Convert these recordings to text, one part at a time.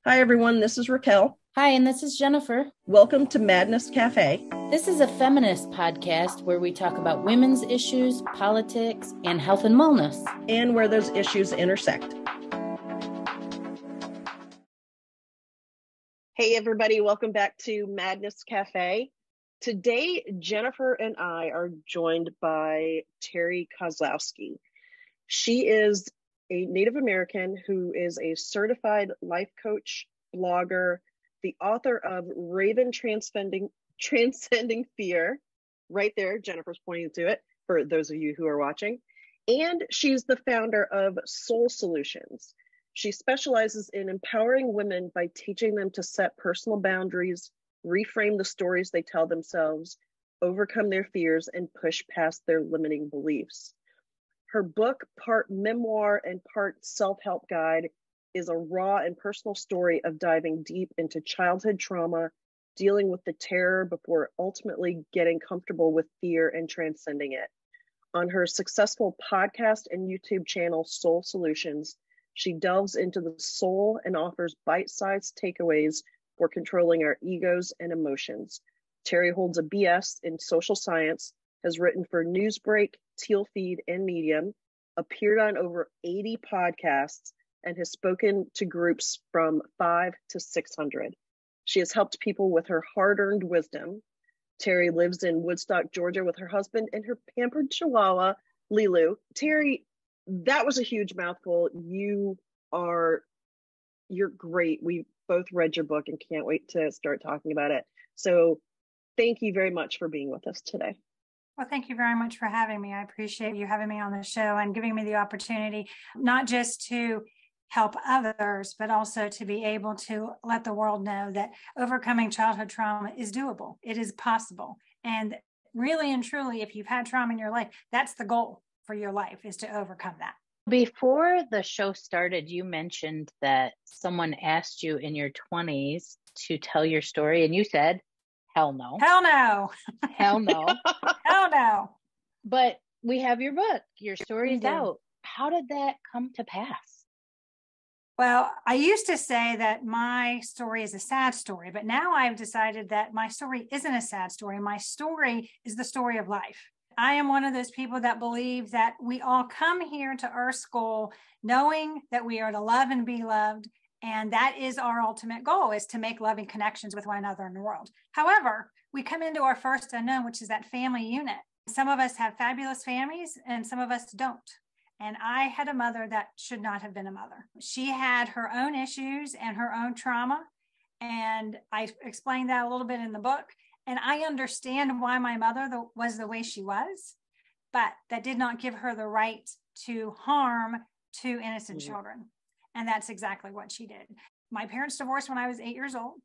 Hi, everyone. This is Raquel. Hi, and this is Jennifer. Welcome to Madness Cafe. This is a feminist podcast where we talk about women's issues, politics, and health and wellness. And where those issues intersect. Hey, everybody. Welcome back to Madness Cafe. Today, Jennifer and I are joined by Terri Kozlowski. She is a Native American who is a certified life coach, blogger, the author of Raven Transcending Fear. Right there, Jennifer's pointing to it for those of you who are watching. And she's the founder of Soul Solutions. She specializes in empowering women by teaching them to set personal boundaries, reframe the stories they tell themselves, overcome their fears, and push past their limiting beliefs. Her book, part memoir and part self-help guide, is a raw and personal story of diving deep into childhood trauma, dealing with the terror before ultimately getting comfortable with fear and transcending it. On her successful podcast and YouTube channel, Soul Solutions, she delves into the soul and offers bite-sized takeaways for controlling our egos and emotions. Terri holds a BS in social science, has written for NewsBreak, TealFeed, and Medium, appeared on over 80 podcasts, and has spoken to groups from 500 to 600. She has helped people with her hard-earned wisdom. Terri lives in Woodstock, Georgia with her husband and her pampered chihuahua, Lelu. Terri, that was a huge mouthful. You're great. We both read your book and can't wait to start talking about it. So thank you very much for being with us today. Well, thank you very much for having me. I appreciate you having me on the show and giving me the opportunity, not just to help others, but also to be able to let the world know that overcoming childhood trauma is doable. It is possible. And really and truly, if you've had trauma in your life, that's the goal for your life, is to overcome that. Before the show started, you mentioned that someone asked you in your 20s to tell your story, and you said, hell no. Hell no. Hell no. Hell no. But we have your book. Your story is out. How did that come to pass? Well, I used to say that my story is a sad story, but now I've decided that my story isn't a sad story. My story is the story of life. I am one of those people that believe that we all come here to Earth School knowing that we are to love and be loved. And that is our ultimate goal, is to make loving connections with one another in the world. However, we come into our first unknown, which is that family unit. Some of us have fabulous families and some of us don't. And I had a mother that should not have been a mother. She had her own issues and her own trauma. And I explained that a little bit in the book. And I understand why my mother was the way she was, but that did not give her the right to harm two innocent children. And that's exactly what she did. My parents divorced when I was 8 years old,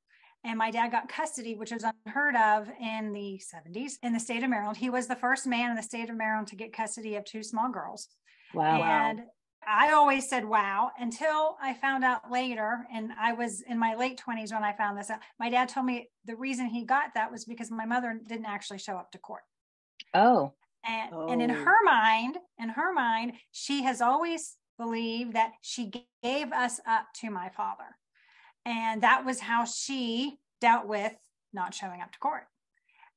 and my dad got custody, which was unheard of in the 70s in the state of Maryland. He was the first man in the state of Maryland to get custody of two small girls. Wow. And I always said, wow, until I found out later, and I was in my late 20s when I found this out. My dad told me the reason he got that was because my mother didn't actually show up to court. Oh. And in her mind, she has always believed that she gave us up to my father. And that was how she dealt with not showing up to court.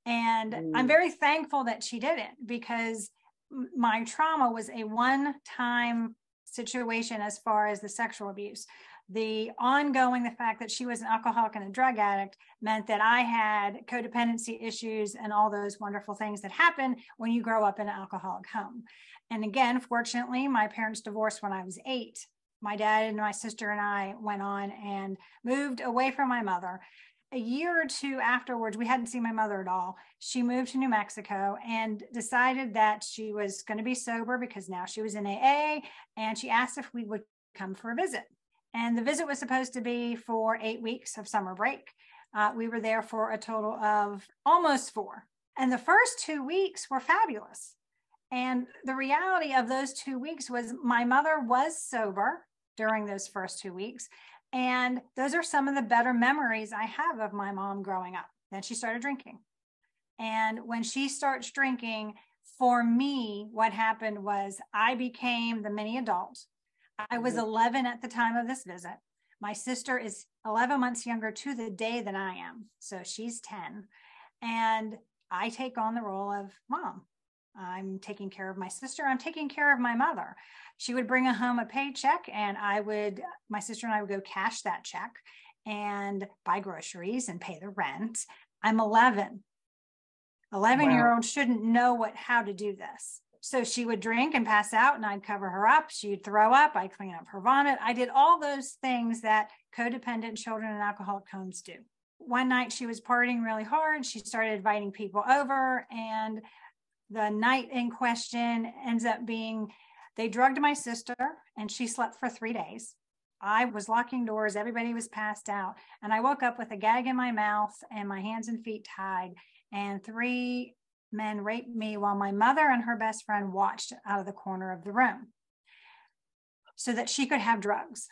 And I'm very thankful that she didn't, because my trauma was a one-time situation as far as the sexual abuse. The fact that she was an alcoholic and a drug addict meant that I had codependency issues and all those wonderful things that happen when you grow up in an alcoholic home. And again, fortunately, my parents divorced when I was 8. My dad and my sister and I went on and moved away from my mother. A year or two afterwards, we hadn't seen my mother at all. She moved to New Mexico and decided that she was going to be sober because now she was in AA. And she asked if we would come for a visit. And the visit was supposed to be for 8 weeks of summer break. We were there for a total of almost 4. And the first 2 weeks were fabulous. And the reality of those 2 weeks was my mother was sober during those first 2 weeks. And those are some of the better memories I have of my mom growing up. Then she started drinking. And when she starts drinking, for me, what happened was I became the mini adult. I was 11 at the time of this visit. My sister is 11 months younger to the day than I am. So she's 10. And I take on the role of mom. I'm taking care of my sister. I'm taking care of my mother. She would bring home a paycheck, and my sister and I would go cash that check and buy groceries and pay the rent. I'm 11. 11-year-old shouldn't know how to do this. So she would drink and pass out, and I'd cover her up. She'd throw up. I'd clean up her vomit. I did all those things that codependent children in alcoholic homes do. One night she was partying really hard. She started inviting people over, and the night in question ends up being, they drugged my sister and she slept for 3 days. I was locking doors. Everybody was passed out. And I woke up with a gag in my mouth and my hands and feet tied. And 3 men raped me while my mother and her best friend watched out of the corner of the room so that she could have drugs.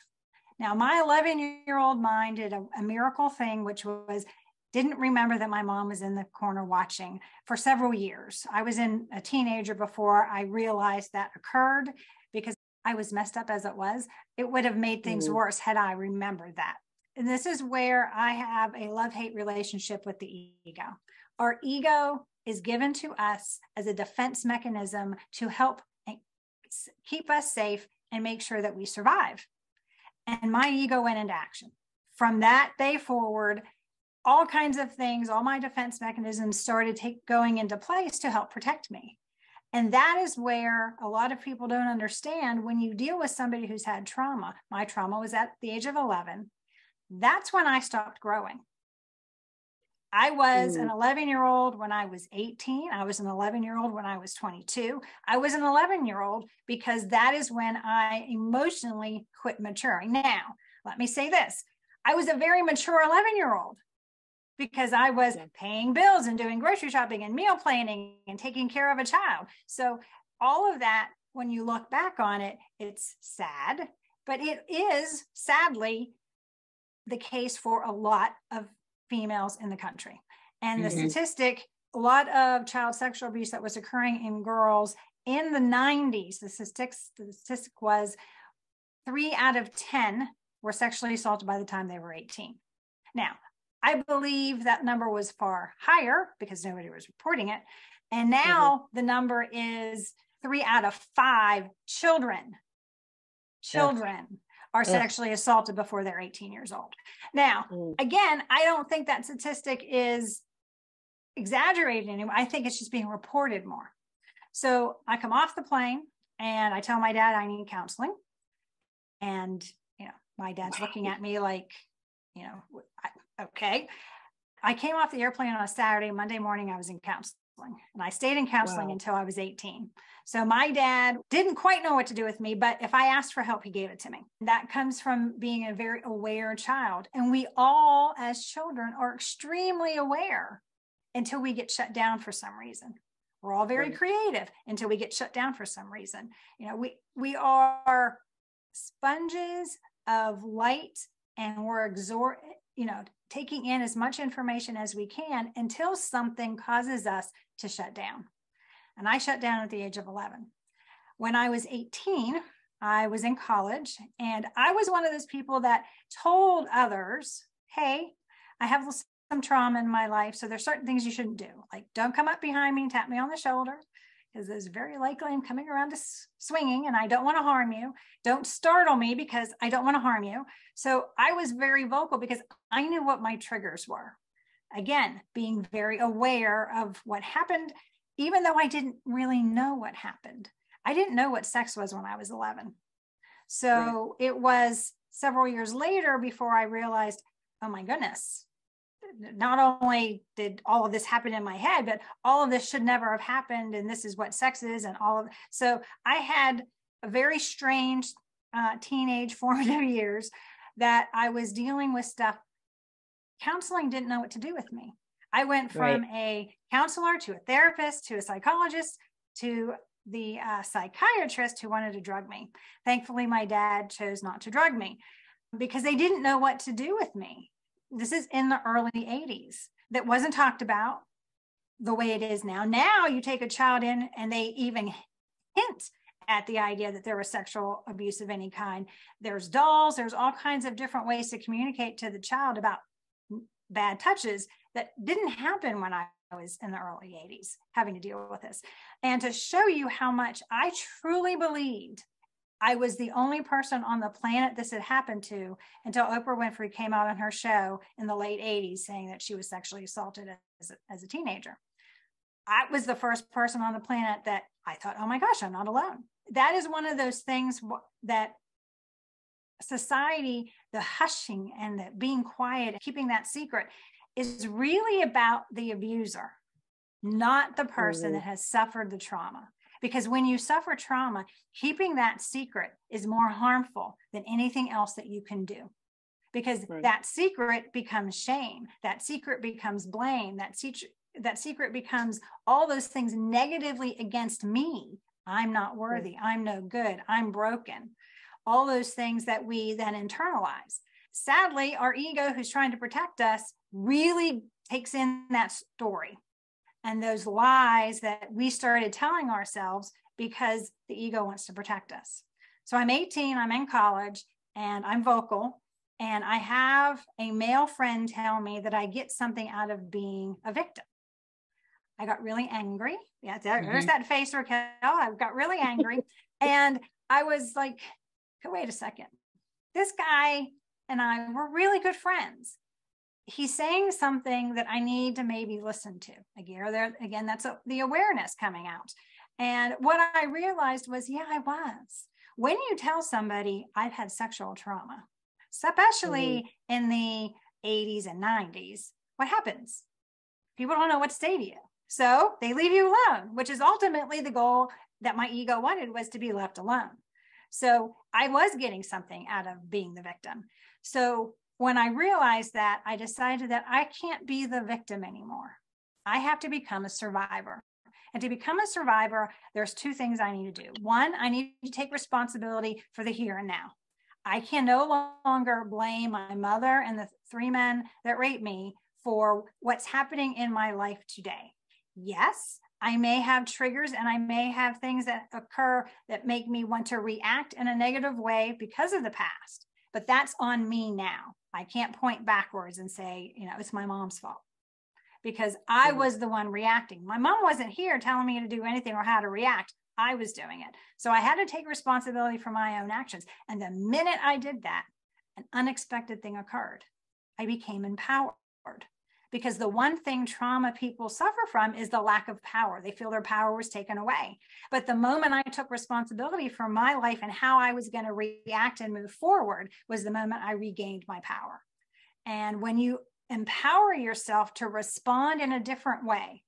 Now, my 11-year-old mind did a miracle thing, which was didn't remember that my mom was in the corner watching for several years. I was a teenager before I realized that occurred, because I was messed up as it was. It would have made things worse had I remembered that. And this is where I have a love-hate relationship with the ego. Our ego is given to us as a defense mechanism to help keep us safe and make sure that we survive. And my ego went into action. From that day forward, all kinds of things, all my defense mechanisms started going into place to help protect me. And that is where a lot of people don't understand when you deal with somebody who's had trauma. My trauma was at the age of 11. That's when I stopped growing. I was an 11-year-old when I was 18. I was an 11-year-old when I was 22. I was an 11-year-old because that is when I emotionally quit maturing. Now, let me say this. I was a very mature 11-year-old because I was paying bills and doing grocery shopping and meal planning and taking care of a child. So all of that, when you look back on it, it's sad, but it is sadly the case for a lot of females in the country. And the statistic, a lot of child sexual abuse that was occurring in girls in the 90s, the statistic was 3 out of 10 were sexually assaulted by the time they were 18. Now, I believe that number was far higher because nobody was reporting it. And now the number is 3 out of 5 children are sexually assaulted before they're 18 years old. Now, again, I don't think that statistic is exaggerated anymore. I think it's just being reported more. So I come off the plane and I tell my dad I need counseling. And, my dad's looking at me like, okay. I came off the airplane on a Saturday. Monday morning, I was in counseling, and I stayed in counseling until I was 18. So my dad didn't quite know what to do with me, but if I asked for help, he gave it to me. That comes from being a very aware child. And we all, as children, are extremely aware until we get shut down for some reason. We're all very creative until we get shut down for some reason. We are sponges of light, and we're taking in as much information as we can until something causes us to shut down. And I shut down at the age of 11. When I was 18, I was in college, and I was one of those people that told others, hey, I have some trauma in my life, so there's certain things you shouldn't do. Like, don't come up behind me and tap me on the shoulder, because it's very likely I'm coming around to swinging and I don't want to harm you. Don't startle me because I don't want to harm you. So I was very vocal because I knew what my triggers were. Again, being very aware of what happened, even though I didn't really know what happened. I didn't know what sex was when I was 11. So it was several years later before I realized, oh my goodness, not only did all of this happen in my head, but all of this should never have happened. And this is what sex is and all of. So I had a very strange teenage formative years that I was dealing with stuff. Counseling didn't know what to do with me. I went from a counselor to a therapist to a psychologist to the psychiatrist who wanted to drug me. Thankfully, my dad chose not to drug me because they didn't know what to do with me. This is in the early 80s. That wasn't talked about the way it is now. Now you take a child in and they even hint at the idea that there was sexual abuse of any kind. There's dolls, there's all kinds of different ways to communicate to the child about bad touches that didn't happen when I was in the early 80s having to deal with this. And to show you how much I truly believed I was the only person on the planet this had happened to, until Oprah Winfrey came out on her show in the late 80s saying that she was sexually assaulted as a teenager. I was the first person on the planet that I thought, oh my gosh, I'm not alone. That is one of those things that society, the hushing and the being quiet, keeping that secret, is really about the abuser, not the person that has suffered the trauma. Because when you suffer trauma, keeping that secret is more harmful than anything else that you can do. Because that secret becomes shame. That secret becomes blame. That secret becomes all those things negatively against me. I'm not worthy. I'm no good. I'm broken. All those things that we then internalize. Sadly, our ego, who's trying to protect us, really takes in that story and those lies that we started telling ourselves because the ego wants to protect us. So I'm 18, I'm in college, and I'm vocal, and I have a male friend tell me that I get something out of being a victim. I got really angry. Yeah, there's that face, Raquel. I got really angry. And I was like, wait a second. This guy and I were really good friends. He's saying something that I need to maybe listen to. Again, that's the awareness coming out. And what I realized was, yeah, I was. When you tell somebody I've had sexual trauma, especially in the 80s and 90s, what happens? People don't know what to say to you. So they leave you alone, which is ultimately the goal that my ego wanted, was to be left alone. So I was getting something out of being the victim. So when I realized that, I decided that I can't be the victim anymore. I have to become a survivor. And to become a survivor, there's two things I need to do. One, I need to take responsibility for the here and now. I can no longer blame my mother and the 3 men that raped me for what's happening in my life today. Yes, I may have triggers and I may have things that occur that make me want to react in a negative way because of the past, but that's on me now. I can't point backwards and say, it's my mom's fault, because I was the one reacting. My mom wasn't here telling me to do anything or how to react. I was doing it. So I had to take responsibility for my own actions. And the minute I did that, an unexpected thing occurred. I became empowered. Because the one thing trauma people suffer from is the lack of power. They feel their power was taken away. But the moment I took responsibility for my life and how I was going to react and move forward was the moment I regained my power. And when you empower yourself to respond in a different way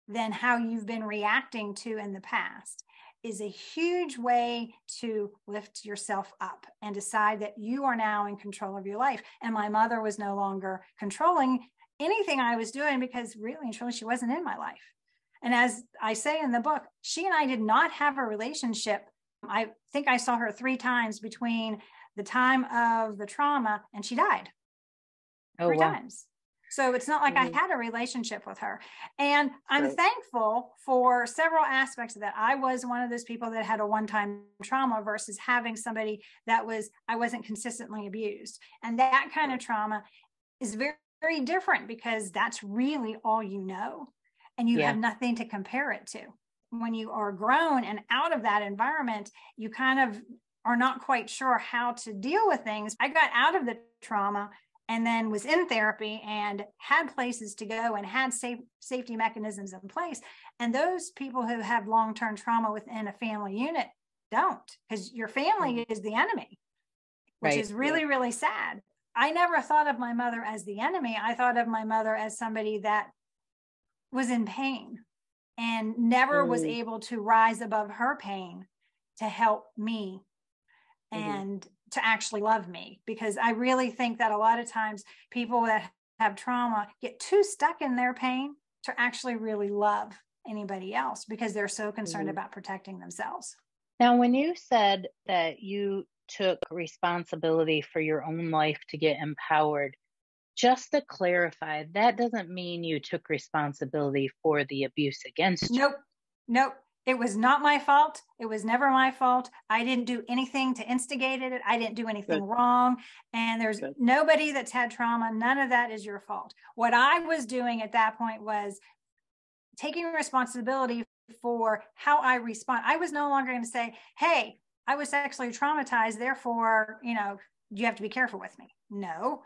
than how you've been reacting to in the past, is a huge way to lift yourself up and decide that you are now in control of your life. And my mother was no longer controlling anything I was doing, because really and truly she wasn't in my life. And as I say in the book, she and I did not have a relationship. I think I saw her 3 times between the time of the trauma and she died. 3 times. So it's not like I had a relationship with her. And I'm thankful for several aspects of that. I was one of those people that had a one-time trauma versus having somebody that I wasn't consistently abused. And that kind of trauma is very, very different, because that's really all you know, and you have nothing to compare it to. When you are grown and out of that environment, you kind of are not quite sure how to deal with things. I got out of the trauma and then was in therapy and had places to go and had safety mechanisms in place. And those people who have long-term trauma within a family unit don't, because your family is the enemy, which is really, really sad. I never thought of my mother as the enemy. I thought of my mother as somebody that was in pain and never was able to rise above her pain to help me and to actually love me. Because I really think that a lot of times people that have trauma get too stuck in their pain to actually really love anybody else, because they're so concerned about protecting themselves. Now, when you said that you took responsibility for your own life to get empowered, just to clarify, that doesn't mean you took responsibility for the abuse against you. Nope. It was not my fault. It was never my fault. I didn't do anything to instigate it. I didn't do anything wrong. And there's nobody that's had trauma. None of that is your fault. What I was doing at that point was taking responsibility for how I respond. I was no longer going to say, hey, I was sexually traumatized, therefore, you have to be careful with me. No,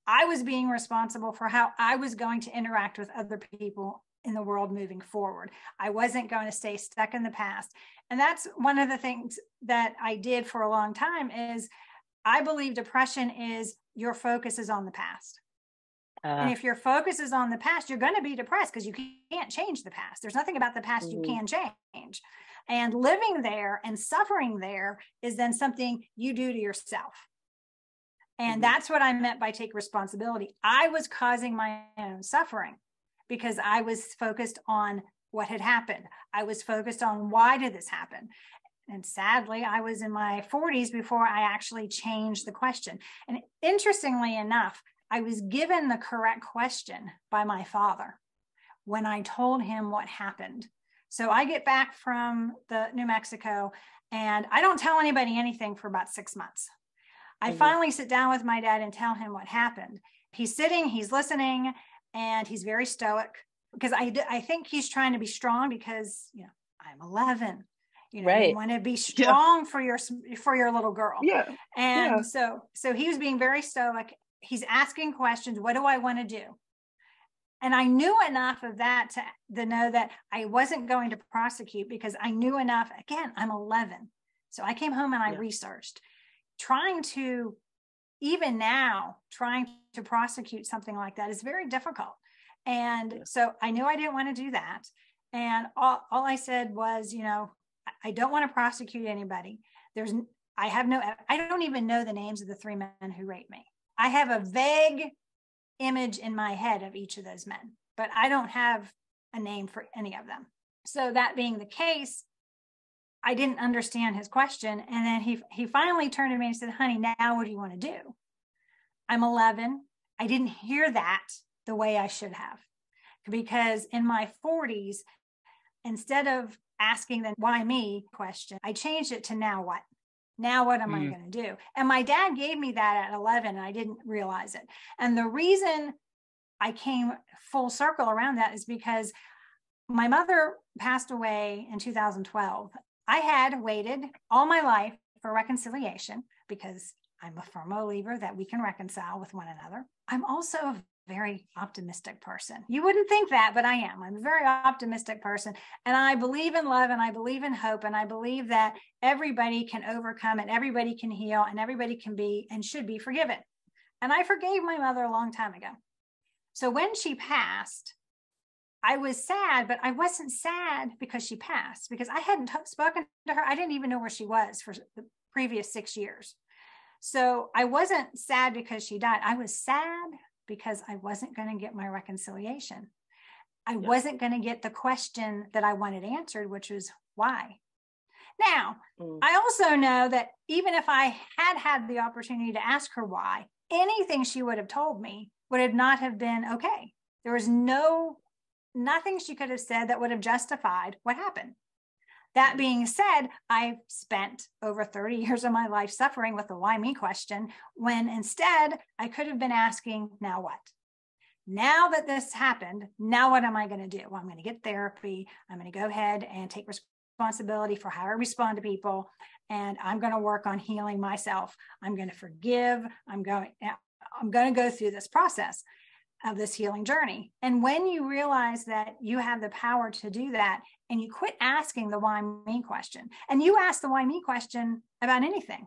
I was being responsible for how I was going to interact with other people in the world moving forward. I wasn't going to stay stuck in the past. And that's one of the things that I did for a long time is I believe depression is your focus is on the past. And if your focus is on the past, you're going to be depressed because you can't change the past. There's nothing about the past you can change. And living there and suffering there is then something you do to yourself. And that's what I meant by take responsibility. I was causing my own suffering because I was focused on what had happened. I was focused on why did this happen? And sadly, I was in my 40s before I actually changed the question. And interestingly enough, I was given the correct question by my father when I told him what happened. So I get back from the New Mexico and I don't tell anybody anything for about 6 months. I finally sit down with my dad and tell him what happened. He's sitting, he's listening, and he's very stoic because I think he's trying to be strong because, I'm 11. You want to be strong for your little girl. Yeah. And so he was being very stoic. He's asking questions. What do I want to do? And I knew enough of that to know that I wasn't going to prosecute because I knew enough. Again, I'm 11. So I came home and I researched, trying to prosecute something like that is very difficult. And so I knew I didn't want to do that. And all I said was, I don't want to prosecute anybody. I don't even know the names of the 3 men who raped me. I have a vague image in my head of each of those men, but I don't have a name for any of them. So that being the case, I didn't understand his question. And then he finally turned to me and said, honey, now what do you want to do? I'm 11. I didn't hear that the way I should have, because in my 40s, instead of asking the why me question, I changed it to now what? Now what am I going to do? And my dad gave me that at 11 and I didn't realize it. And the reason I came full circle around that is because my mother passed away in 2012. I had waited all my life for reconciliation because I'm a firm believer that we can reconcile with one another. I'm also a very optimistic person. You wouldn't think that, but I am. I'm a very optimistic person. And I believe in love and I believe in hope. And I believe that everybody can overcome and everybody can heal and everybody can be and should be forgiven. And I forgave my mother a long time ago. So when she passed, I was sad, but I wasn't sad because she passed, because I hadn't spoken to her. I didn't even know where she was for the previous 6 years. So I wasn't sad because she died. I was sad because I wasn't going to get my reconciliation. I wasn't going to get the question that I wanted answered, which was why. Now, I also know that even if I had the opportunity to ask her why, anything she would have told me would not have been okay. There was nothing she could have said that would have justified what happened. That being said, I've spent over 30 years of my life suffering with the why me question, when instead I could have been asking, now what? Now that this happened, now what am I going to do? Well, I'm going to get therapy. I'm going to go ahead and take responsibility for how I respond to people. And I'm going to work on healing myself. I'm going to forgive. I'm going to go through this process of this healing journey. And when you realize that you have the power to do that, and you quit asking the why me question, and you ask the why me question about anything.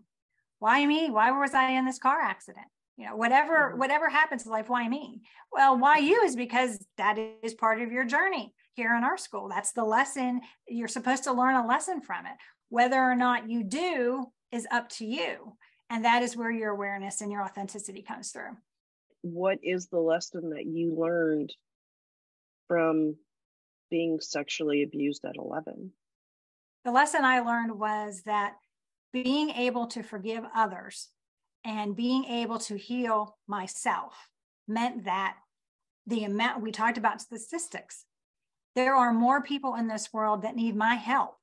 Why me? Why was I in this car accident? Whatever happens in life, why me? Well, why you is because that is part of your journey here in our school. That's the lesson. You're supposed to learn a lesson from it. Whether or not you do is up to you. And that is where your awareness and your authenticity comes through. What is the lesson that you learned from being sexually abused at 11? The lesson I learned was that being able to forgive others and being able to heal myself meant that the amount, we talked about statistics, there are more people in this world that need my help.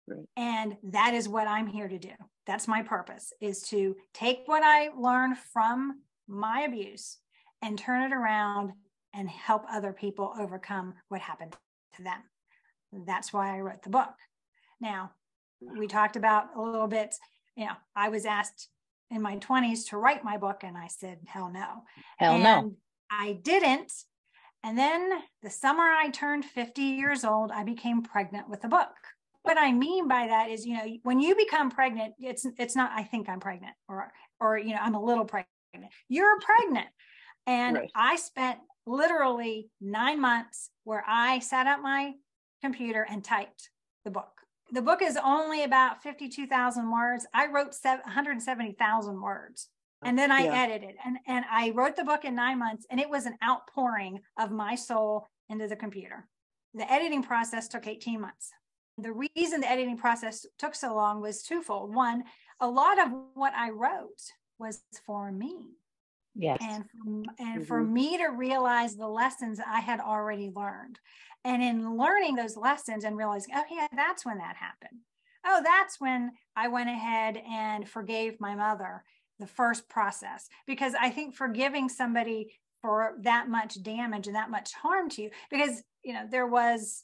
Right. And that is what I'm here to do. That's my purpose, is to take what I learned from my abuse and turn it around and help other people overcome what happened to them. That's why I wrote the book. Now, we talked about a little bit, I was asked in my 20s to write my book, and I said, hell no. No. I didn't. And then the summer I turned 50 years old, I became pregnant with the book. What I mean by that is, when you become pregnant, it's not, I think I'm pregnant or I'm a little pregnant. You're pregnant. And Right. I spent literally 9 months where I sat at my computer and typed the book. The book is only about 52,000 words. I wrote 170,000 words. And then I edited and I wrote the book in 9 months, and it was an outpouring of my soul into the computer. The editing process took 18 months. The reason the editing process took so long was twofold. One, a lot of what I wrote was for me. Yes. And for me to realize the lessons I had already learned. And in learning those lessons and realizing, oh yeah, that's when that happened. Oh, that's when I went ahead and forgave my mother, the first process. Because I think forgiving somebody for that much damage and that much harm to you, because, there was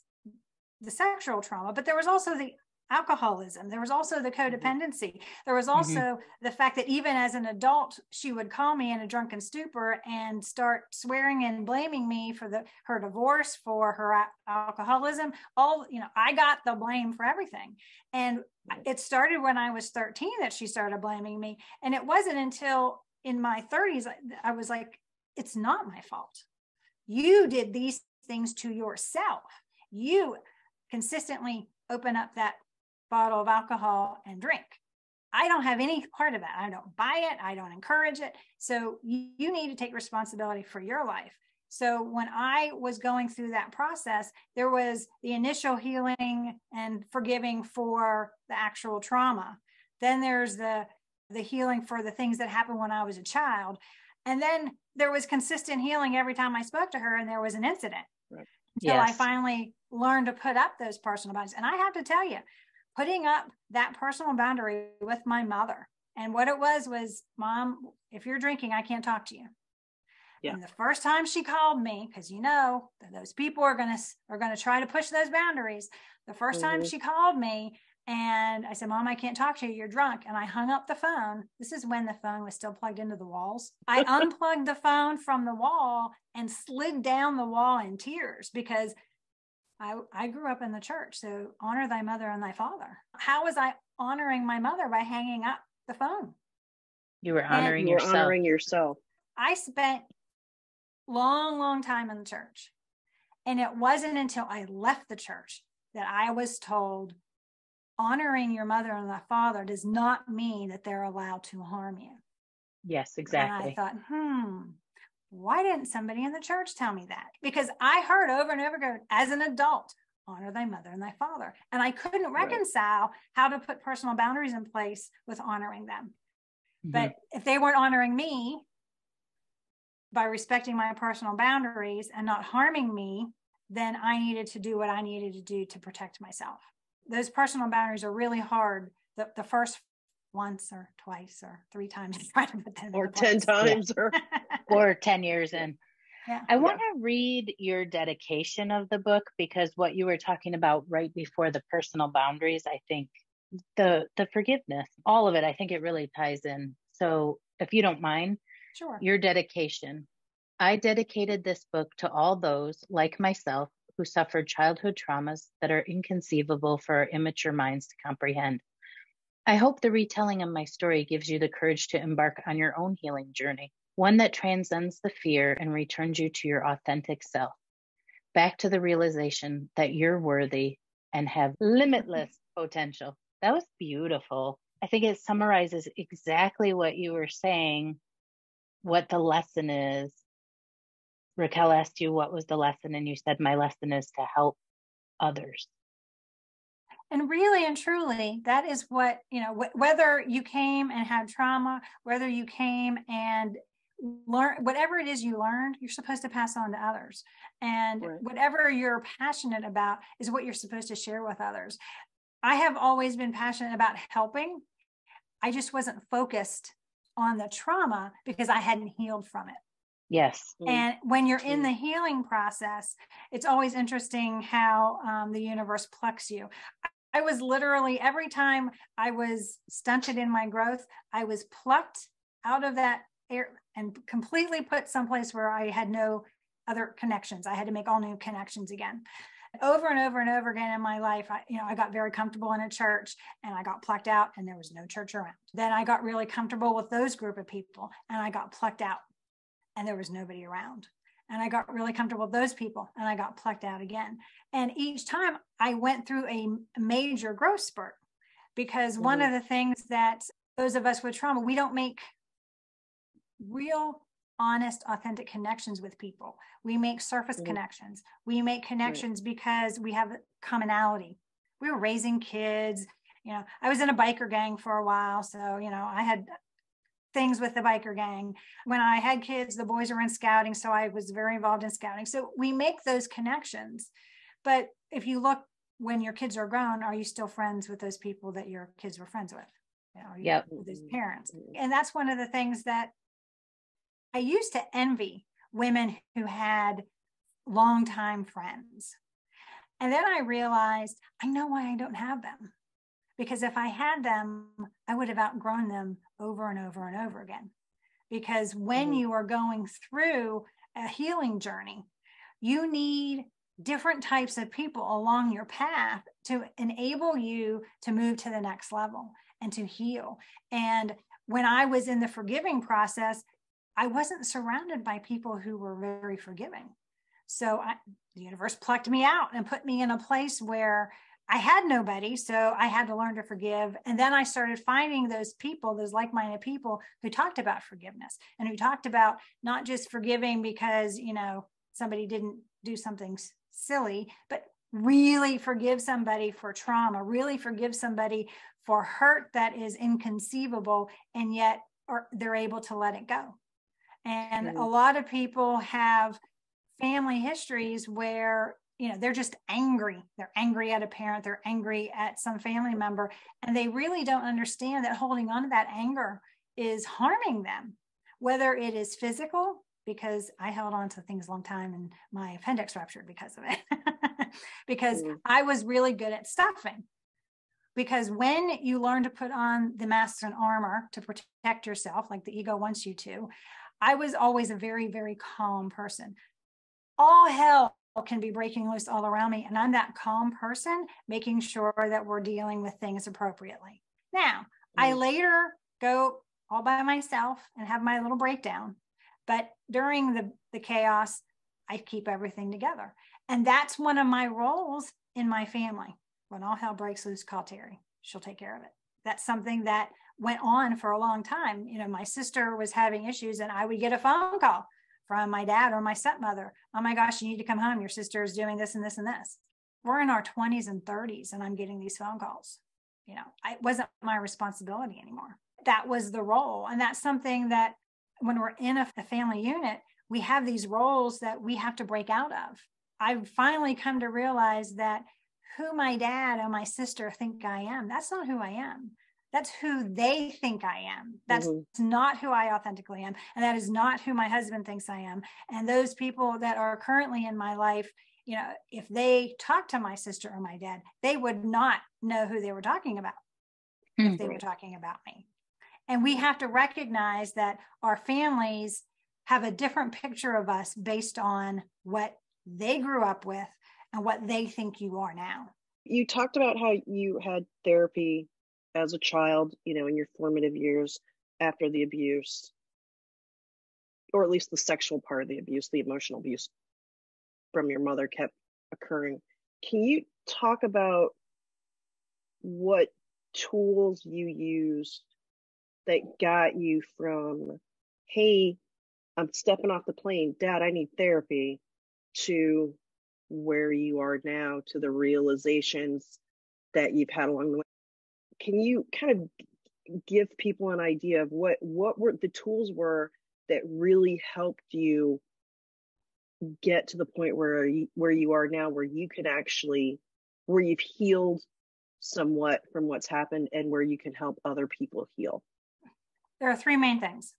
the sexual trauma, but there was also the alcoholism. There was also the codependency. There was also the fact that even as an adult, she would call me in a drunken stupor and start swearing and blaming me for her divorce, for her alcoholism. I got the blame for everything. And it started when I was 13 that she started blaming me. And it wasn't until in my 30s, I was like, it's not my fault. You did these things to yourself. You consistently open up that bottle of alcohol and drink. I don't have any part of that. I don't buy it. I don't encourage it. So you need to take responsibility for your life. So when I was going through that process, there was the initial healing and forgiving for the actual trauma. Then there's the healing for the things that happened when I was a child. And then there was consistent healing every time I spoke to her and there was an incident. Right. Until I finally learned to put up those personal boundaries. And I have to tell you, putting up that personal boundary with my mother, and what it was, Mom, if you're drinking, I can't talk to you. Yeah. And the first time she called me, because that those people are gonna try to push those boundaries. The first time she called me, and I said, Mom, I can't talk to you. You're drunk. And I hung up the phone. This is when the phone was still plugged into the walls. I unplugged the phone from the wall and slid down the wall in tears because I grew up in the church. So honor thy mother and thy father. How was I honoring my mother? By hanging up the phone. You were honoring yourself. Honoring yourself. I spent long time in the church. And it wasn't until I left the church that I was told, honoring your mother and thy father does not mean that they're allowed to harm you. Yes, exactly. And I thought, why didn't somebody in the church tell me that? Because I heard over and over again, as an adult, honor thy mother and thy father. And I couldn't reconcile how to put personal boundaries in place with honoring them. But if they weren't honoring me by respecting my personal boundaries and not harming me, then I needed to do what I needed to do to protect myself. Those personal boundaries are really hard. The first once or twice or 3 times, or 10 times, or 10 years in. Yeah. I want to read your dedication of the book, because what you were talking about right before the personal boundaries, I think the forgiveness, all of it, I think it really ties in. So if you don't mind, sure. Your dedication. I dedicated this book to all those like myself who suffered childhood traumas that are inconceivable for our immature minds to comprehend. I hope the retelling of my story gives you the courage to embark on your own healing journey, one that transcends the fear and returns you to your authentic self, back to the realization that you're worthy and have limitless potential. That was beautiful. I think it summarizes exactly what you were saying, what the lesson is. Raquel asked you what was the lesson, and you said my lesson is to help others. And really and truly, that is what, whether you came and had trauma, whether you came and learn whatever it is you learned, you're supposed to pass on to others. And whatever you're passionate about is what you're supposed to share with others. I have always been passionate about helping. I just wasn't focused on the trauma because I hadn't healed from it. Yes. And when you're in the healing process, it's always interesting how the universe plucks you. I was literally, every time I was stunted in my growth, I was plucked out of that air and completely put someplace where I had no other connections. I had to make all new connections again. Over and over and over again in my life, I got very comfortable in a church and I got plucked out and there was no church around. Then I got really comfortable with those group of people and I got plucked out and there was nobody around. And I got really comfortable with those people and I got plucked out again. And each time I went through a major growth spurt, because one of the things that those of us with trauma, we don't make real, honest, authentic connections with people. We make surface connections. We make connections because we have commonality. We were raising kids. I was in a biker gang for a while. So, I had things with the biker gang. When I had kids, the boys were in scouting. So I was very involved in scouting. So we make those connections. But if you look, when your kids are grown, are you still friends with those people that your kids were friends with? With those parents? And that's one of the things that I used to envy women who had longtime friends. And then I realized, I know why I don't have them. Because if I had them, I would have outgrown them over and over and over again. Because when you are going through a healing journey, you need different types of people along your path to enable you to move to the next level and to heal. And when I was in the forgiving process, I wasn't surrounded by people who were very forgiving. So the universe plucked me out and put me in a place where I had nobody. So I had to learn to forgive. And then I started finding those people, those like-minded people who talked about forgiveness and who talked about not just forgiving because, somebody didn't do something silly, but really forgive somebody for trauma, really forgive somebody for hurt that is inconceivable, and yet they're able to let it go. And a lot of people have family histories where, they're just angry. They're angry at a parent. They're angry at some family member. And they really don't understand that holding on to that anger is harming them, whether it is physical, because I held on to things a long time and my appendix ruptured because of it, because I was really good at stuffing. Because when you learn to put on the masks and armor to protect yourself, like the ego wants you to, I was always a very, very calm person. All hell can be breaking loose all around me. And I'm that calm person, making sure that we're dealing with things appropriately. Now, I later go all by myself and have my little breakdown. But during the chaos, I keep everything together. And that's one of my roles in my family. When all hell breaks loose, call Terri. She'll take care of it. That's something that went on for a long time. My sister was having issues and I would get a phone call from my dad or my stepmother. Oh my gosh, you need to come home. Your sister is doing this and this and this. We're in our 20s and 30s and I'm getting these phone calls. It wasn't my responsibility anymore. That was the role. And that's something that when we're in a family unit, we have these roles that we have to break out of. I've finally come to realize that who my dad and my sister think I am, that's not who I am. That's who they think I am. That's not who I authentically am. And that is not who my husband thinks I am. And those people that are currently in my life, if they talk to my sister or my dad, they would not know who they were talking about if they were talking about me. And we have to recognize that our families have a different picture of us based on what they grew up with and what they think you are now. You talked about how you had therapy as a child, in your formative years after the abuse, or at least the sexual part of the abuse, the emotional abuse from your mother kept occurring. Can you talk about what tools you used that got you from, hey, I'm stepping off the plane, Dad, I need therapy, to where you are now, to the realizations that you've had along the way? Can you kind of give people an idea of what were the tools were that really helped you get to the point where you are now, where you can actually, where you've healed somewhat from what's happened and where you can help other people heal? There are three main things.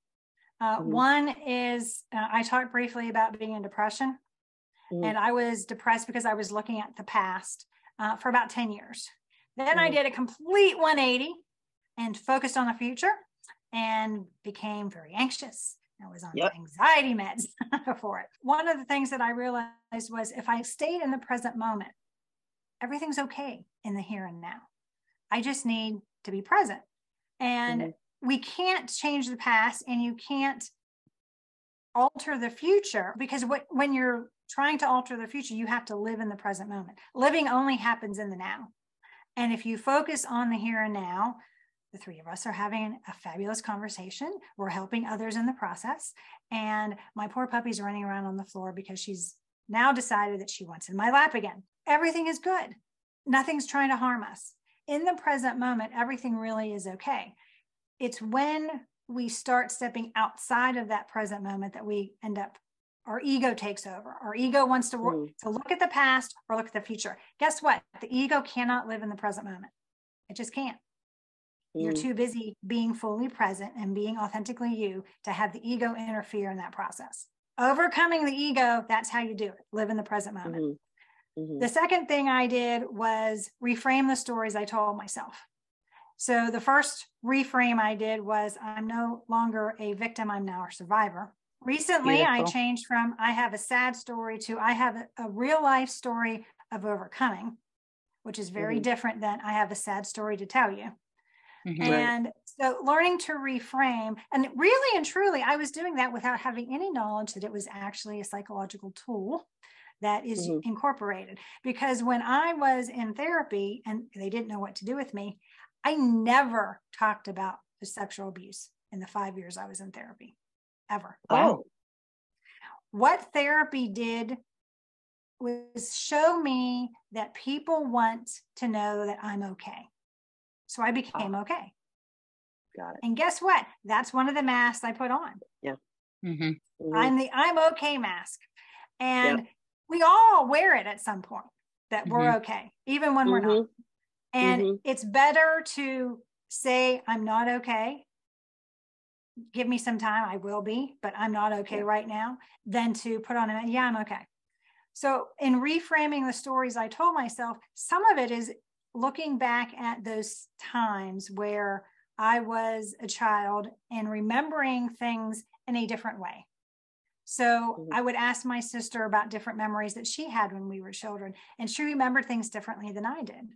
One is, I talked briefly about being in depression, and I was depressed because I was looking at the past for about 10 years. Then I did a complete 180 and focused on the future and became very anxious. I was on anxiety meds for it. One of the things that I realized was if I stayed in the present moment, everything's okay in the here and now. I just need to be present. And we can't change the past, and you can't alter the future, because when you're trying to alter the future, you have to live in the present moment. Living only happens in the now. And if you focus on the here and now, the three of us are having a fabulous conversation. We're helping others in the process. And my poor puppy's running around on the floor because she's now decided that she wants in my lap again. Everything is good. Nothing's trying to harm us. In the present moment, everything really is okay. It's when we start stepping outside of that present moment that we end up, our ego takes over. Our ego wants to look at the past or look at the future. Guess what? The ego cannot live in the present moment. It just can't. You're too busy being fully present and being authentically you to have the ego interfere in that process. Overcoming the ego, that's how you do it. Live in the present moment. The second thing I did was reframe the stories I told myself. So the first reframe I did was, I'm no longer a victim, I'm now a survivor. Recently, Beautiful. I changed from I have a sad story to I have a real life story of overcoming, which is very different than I have a sad story to tell you. And so learning to reframe, and really and truly, I was doing that without having any knowledge that it was actually a psychological tool that is incorporated. Because when I was in therapy and they didn't know what to do with me, I never talked about the sexual abuse in the 5 years I was in therapy, ever. Wow. What therapy did was show me that people want to know that I'm okay. So I became okay. Got it. And guess what? That's one of the masks I put on. Yeah. I'm the I'm okay mask. And we all wear it at some point, that we're okay, even when we're not. And it's better to say, I'm not okay. Give me some time. I will be, but I'm not okay right now, than to put on a, I'm okay. So in reframing the stories I told myself, some of it is looking back at those times where I was a child and remembering things in a different way. So I would ask my sister about different memories that she had when we were children, and she remembered things differently than I did.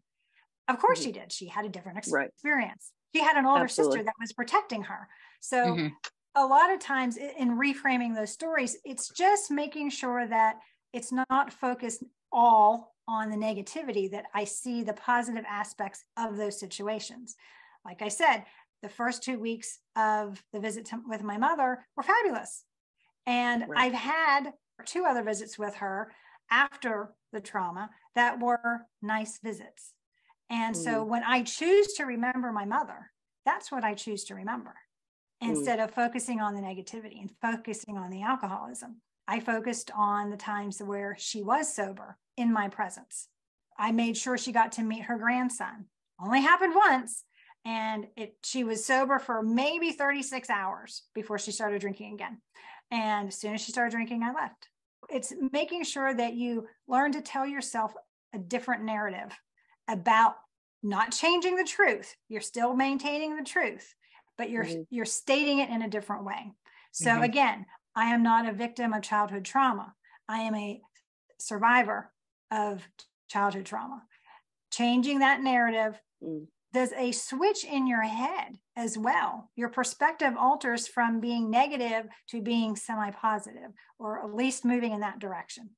Of course she did. She had a different experience. She had an older sister that was protecting her. So a lot of times in reframing those stories, it's just making sure that it's not focused all on the negativity, that I see the positive aspects of those situations. Like I said, the first 2 weeks of the visit with my mother were fabulous. And I've had 2 other visits with her after the trauma that were nice visits. And so when I choose to remember my mother, that's what I choose to remember. Instead of focusing on the negativity and focusing on the alcoholism, I focused on the times where she was sober in my presence. I made sure she got to meet her grandson. Only happened once. And she was sober for maybe 36 hours before she started drinking again. And as soon as she started drinking, I left. It's making sure that you learn to tell yourself a different narrative about not changing the truth. You're still maintaining the truth, but you're stating it in a different way. So again, I am not a victim of childhood trauma. I am a survivor of childhood trauma. Changing that narrative does a switch in your head as well. Your perspective alters from being negative to being semi-positive, or at least moving in that direction.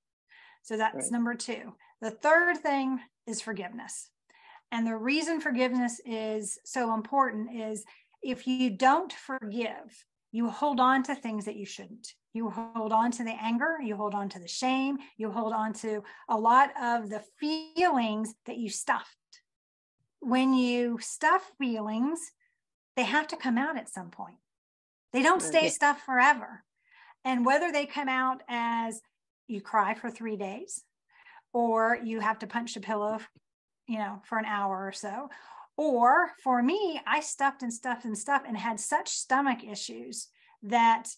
So that's number 2. The third thing is forgiveness. And the reason forgiveness is so important is if you don't forgive, you hold on to things that you shouldn't. You hold on to the anger, you hold on to the shame, you hold on to a lot of the feelings that you stuffed. When you stuff feelings, they have to come out at some point. They don't stay stuffed forever. And whether they come out as you cry for 3 days, or you have to punch a pillow, for an hour or so. Or for me, I stuffed and had such stomach issues that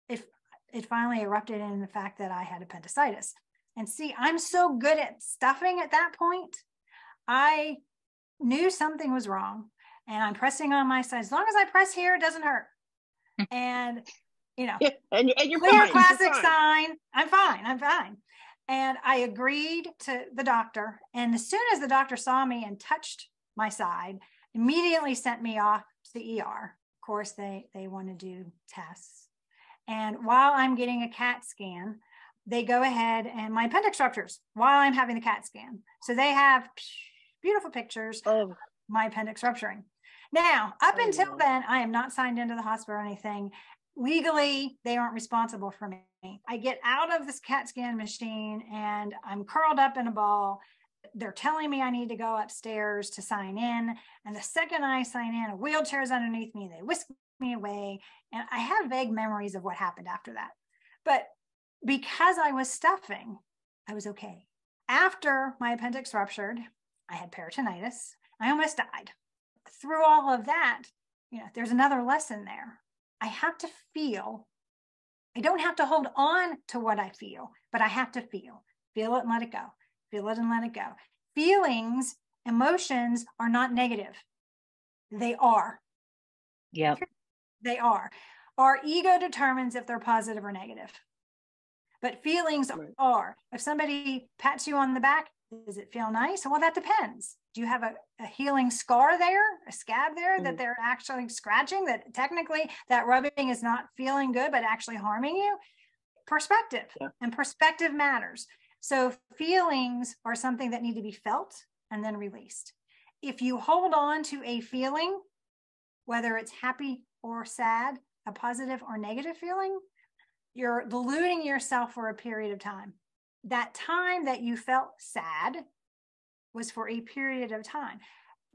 it finally erupted in the fact that I had appendicitis. And see, I'm so good at stuffing at that point. I knew something was wrong, and I'm pressing on my side. As long as I press here, it doesn't hurt. And, Yeah, and you're clear fine. classic sign. I'm fine. And I agreed to the doctor. And as soon as the doctor saw me and touched my side, immediately sent me off to the ER. Of course, they want to do tests. And while I'm getting a CAT scan, they go ahead and my appendix ruptures while I'm having the CAT scan. So they have beautiful pictures of my appendix rupturing. Now, up until then, I am not signed into the hospital or anything. Legally, they aren't responsible for me. I get out of this CAT scan machine and I'm curled up in a ball. They're telling me I need to go upstairs to sign in. And the second I sign in, a wheelchair is underneath me. They whisk me away. And I have vague memories of what happened after that. But because I was stuffing, I was okay. After my appendix ruptured, I had peritonitis. I almost died. Through all of that, there's another lesson there. I have to feel. I don't have to hold on to what I feel, but I have to feel it and let it go. Feel it and let it go. Feelings, emotions are not negative. They are. Yeah. They are. Our ego determines if they're positive or negative. But feelings are. If somebody pats you on the back, does it feel nice? Well, that depends. Do you have a healing scar there, a scab there that they're actually scratching, that technically that rubbing is not feeling good, but actually harming you? Perspective. And perspective matters. So feelings are something that need to be felt and then released. If you hold on to a feeling, whether it's happy or sad, a positive or negative feeling, you're deluding yourself for a period of time. That time that you felt sad was for a period of time.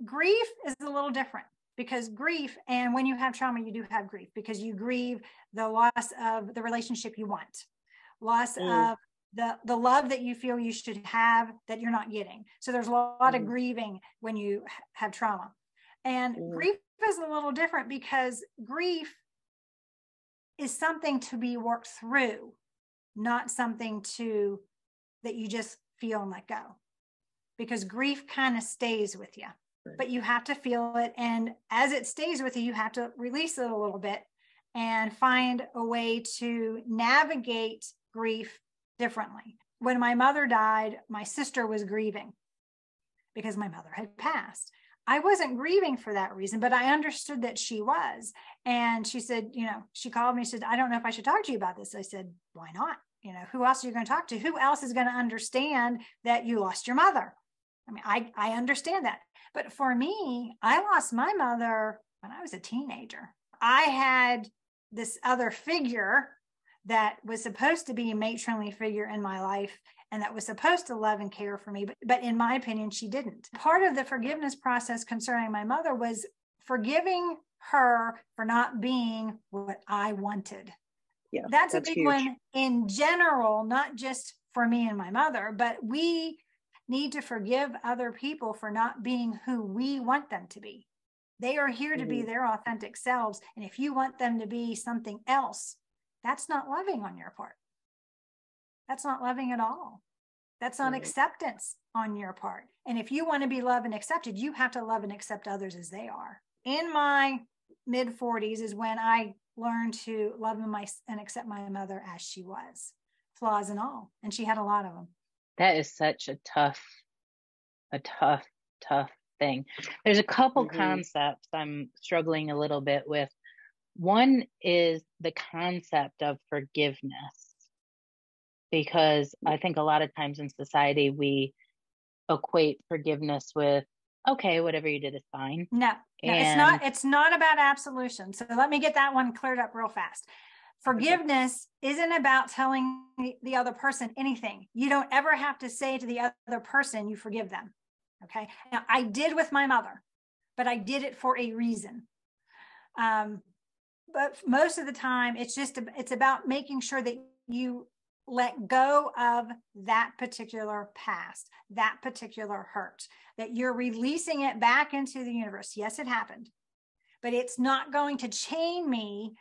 Grief is a little different, because grief, and when you have trauma, you do have grief, because you grieve the loss of the relationship you want, loss of the love that you feel you should have that you're not getting. So there's a lot of grieving when you have trauma. And grief is a little different, because grief is something to be worked through, not something that you just feel and let go. Because grief kind of stays with you, but you have to feel it. And as it stays with you, you have to release it a little bit and find a way to navigate grief differently. When my mother died, my sister was grieving because my mother had passed. I wasn't grieving for that reason, but I understood that she was. And she said, she called me, she said, I don't know if I should talk to you about this. I said, why not? Who else are you going to talk to? Who else is going to understand that you lost your mother? I mean, I understand that. But for me, I lost my mother when I was a teenager. I had this other figure that was supposed to be a matronly figure in my life, and that was supposed to love and care for me. But in my opinion, she didn't. Part of the forgiveness process concerning my mother was forgiving her for not being what I wanted. Yeah, that's a big huge one in general, not just for me and my mother, but we need to forgive other people for not being who we want them to be. They are here to be their authentic selves. And if you want them to be something else, that's not loving on your part. That's not loving at all. That's not acceptance on your part. And if you want to be loved and accepted, you have to love and accept others as they are. In my mid 40s is when I learned to love and accept my mother as she was, flaws and all. And she had a lot of them. That is such a tough thing. There's a couple concepts I'm struggling a little bit with. One is the concept of forgiveness, because I think a lot of times in society, we equate forgiveness with, okay, whatever you did is fine. No, it's not about absolution. So let me get that one cleared up real fast. Forgiveness isn't about telling the other person anything. You don't ever have to say to the other person, you forgive them. Okay. Now, I did with my mother, but I did it for a reason. But most of the time, it's about making sure that you let go of that particular past, that particular hurt, that you're releasing it back into the universe. Yes, it happened, but it's not going to chain me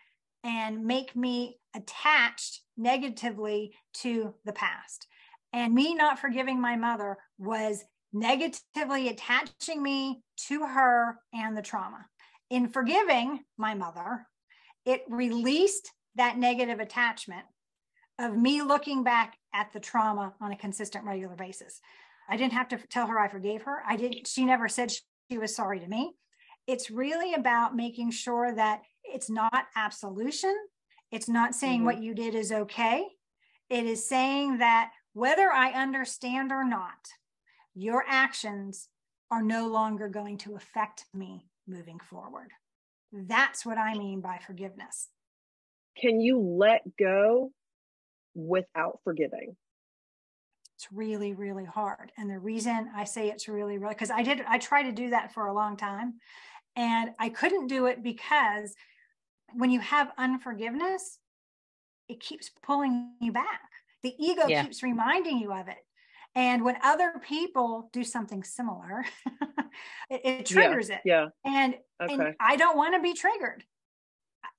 and make me attached negatively to the past. And me not forgiving my mother was negatively attaching me to her and the trauma. In forgiving my mother, it released that negative attachment of me looking back at the trauma on a consistent, regular basis. I didn't have to tell her I forgave her. She never said she was sorry to me. It's really about making sure that it's not absolution. It's not saying what you did is okay. It is saying that whether I understand or not, your actions are no longer going to affect me moving forward. That's what I mean by forgiveness. Can you let go without forgiving? It's really, really hard. And the reason I say it's really, really, because I tried to do that for a long time, and I couldn't do it because when you have unforgiveness, it keeps pulling you back. The ego keeps reminding you of it. And when other people do something similar, it triggers it. Yeah. And I don't want to be triggered.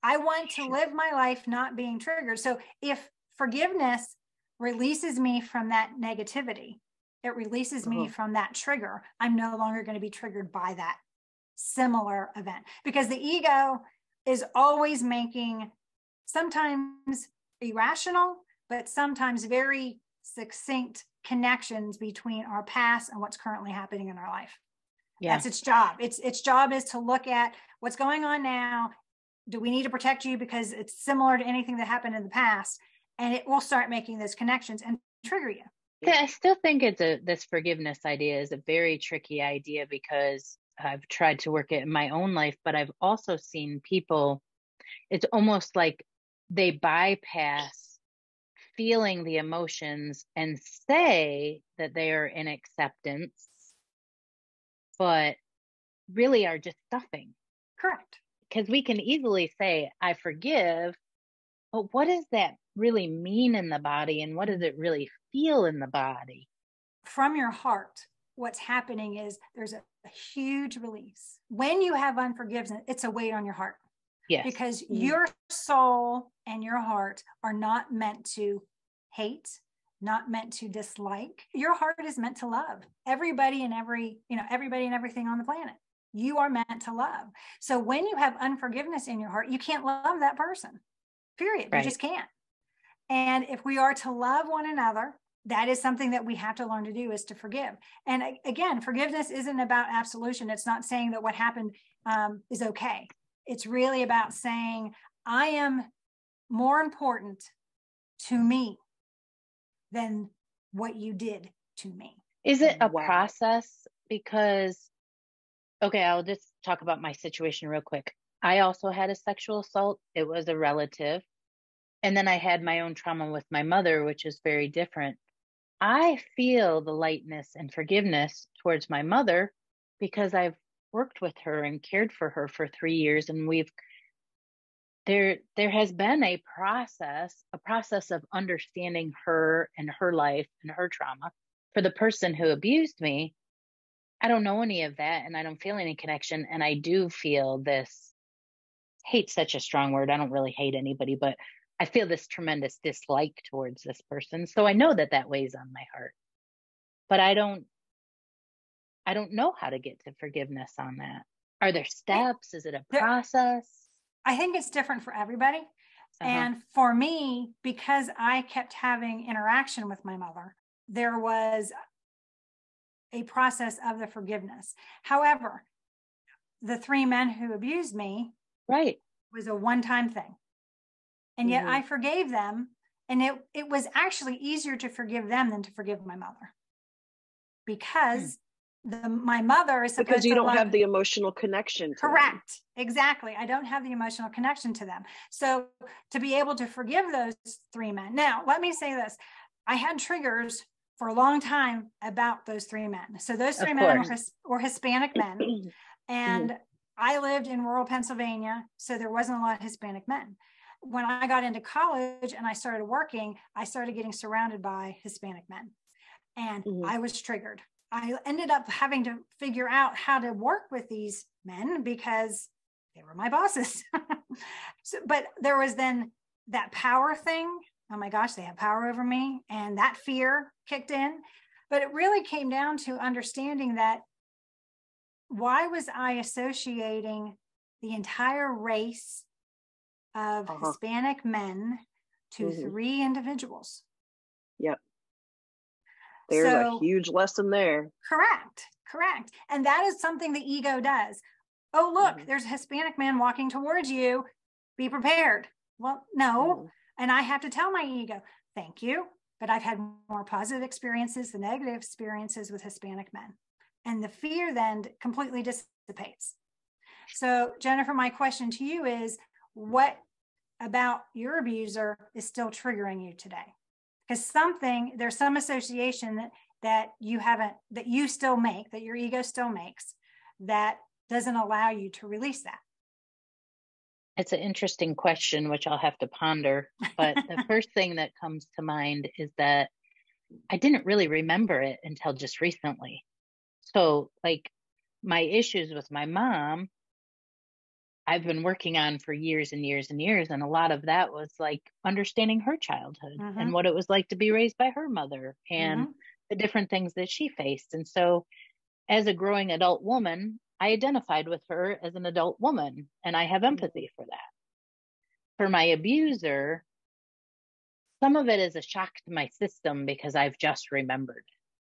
I want to live my life not being triggered. So if forgiveness releases me from that negativity, it releases me from that trigger, I'm no longer going to be triggered by that similar event, because the ego is always making sometimes irrational, but sometimes very succinct connections between our past and what's currently happening in our life. That's its job. Its job is to look at what's going on now. Do we need to protect you because it's similar to anything that happened in the past? And it will start making those connections and trigger you. I still think this forgiveness idea is a very tricky idea, because I've tried to work it in my own life, but I've also seen people, it's almost like they bypass feeling the emotions and say that they are in acceptance, but really are just stuffing. Correct. Because we can easily say, I forgive, but what does that really mean in the body? And what does it really feel in the body? From your heart, what's happening is there's a huge release. When you have unforgiveness, it's a weight on your heart. Yes. Because your soul and your heart are not meant to hate, not meant to dislike. Your heart is meant to love everybody and everybody and everything on the planet. You are meant to love. So when you have unforgiveness in your heart, you can't love that person, period. Right. You just can't. And if we are to love one another, that is something that we have to learn to do, is to forgive. And again, forgiveness isn't about absolution. It's not saying that what happened is okay. It's really about saying, I am more important to me than what you did to me. Is it a process? Because, okay, I'll just talk about my situation real quick. I also had a sexual assault. It was a relative. And then I had my own trauma with my mother, which is very different. I feel the lightness and forgiveness towards my mother because I've worked with her and cared for her for 3 years. And there has been a process of understanding her and her life and her trauma. For the person who abused me, I don't know any of that, and I don't feel any connection. And I do feel this, hate's such a strong word. I don't really hate anybody, but I feel this tremendous dislike towards this person. So I know that weighs on my heart, but I don't know how to get to forgiveness on that. Are there steps? Is it a process? I think it's different for everybody. And for me, because I kept having interaction with my mother, there was a process of the forgiveness. However, the 3 men who abused me was a one-time thing. And yet I forgave them. And it was actually easier to forgive them than to forgive my mother. Because my mother is supposed to, because you don't have the emotional connection to correct them. Exactly. I don't have the emotional connection to them. So to be able to forgive those 3 men. Now, let me say this. I had triggers for a long time about those 3 men. So those 3 men were Hispanic men. And I lived in rural Pennsylvania, so there wasn't a lot of Hispanic men. When I got into college and I started working, I started getting surrounded by Hispanic men, and I was triggered. I ended up having to figure out how to work with these men because they were my bosses. But there was then that power thing. Oh my gosh, they have power over me. And that fear kicked in. But it really came down to understanding that why was I associating the entire race of Hispanic men to 3 individuals? Yep. There's a huge lesson there. Correct. And that is something the ego does. Oh, look, there's a Hispanic man walking towards you. Be prepared. Well, no. And I have to tell my ego, thank you. But I've had more positive experiences than negative experiences with Hispanic men. And the fear then completely dissipates. So, Jennifer, my question to you is, what about your abuser is still triggering you today? Because there's some association that you still make, that your ego still makes, that doesn't allow you to release that. It's an interesting question, which I'll have to ponder. But the first thing that comes to mind is that I didn't really remember it until just recently. So like my issues with my mom, I've been working on for years and years and years. And a lot of that was like understanding her childhood and what it was like to be raised by her mother and the different things that she faced. And so as a growing adult woman, I identified with her as an adult woman, and I have empathy for that. For my abuser, some of it is a shock to my system because I've just remembered.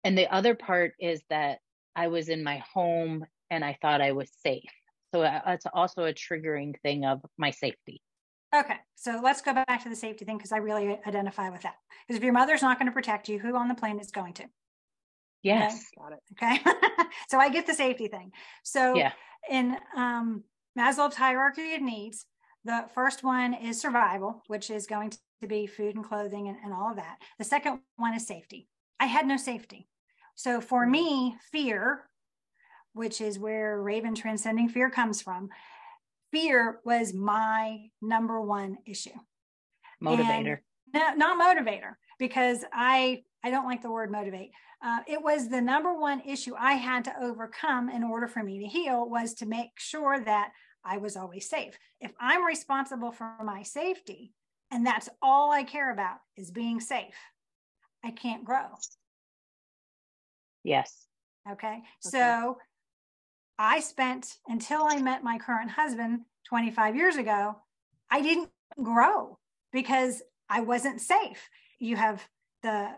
And the other part is that I was in my home and I thought I was safe. So it's also a triggering thing of my safety. Okay, so let's go back to the safety thing because I really identify with that. Because if your mother's not going to protect you, who on the planet is going to? Yes. Okay. So I get the safety thing. So in Maslow's hierarchy of needs, the first one is survival, which is going to be food and clothing and all of that. The second one is safety. I had no safety. So for me, fear, which is where Raven Transcending Fear comes from, fear was my number one issue. Motivator. And not motivator, because I don't like the word motivate. It was the number one issue I had to overcome in order for me to heal, was to make sure that I was always safe. If I'm responsible for my safety, and that's all I care about is being safe, I can't grow. Yes. Okay. So I spent, until I met my current husband 25 years ago, I didn't grow because I wasn't safe. You have the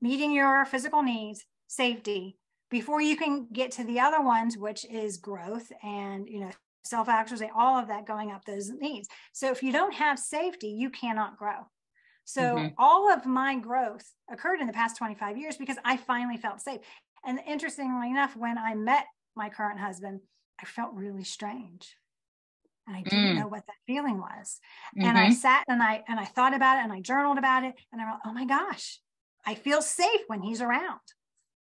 meeting your physical needs, safety, before you can get to the other ones, which is growth and, self-actualization, all of that going up those needs. So if you don't have safety, you cannot grow. So all of my growth occurred in the past 25 years because I finally felt safe. And interestingly enough, when I met my current husband, I felt really strange. And I didn't know what that feeling was. And I sat and I thought about it and I journaled about it. And I went, oh my gosh, I feel safe when he's around.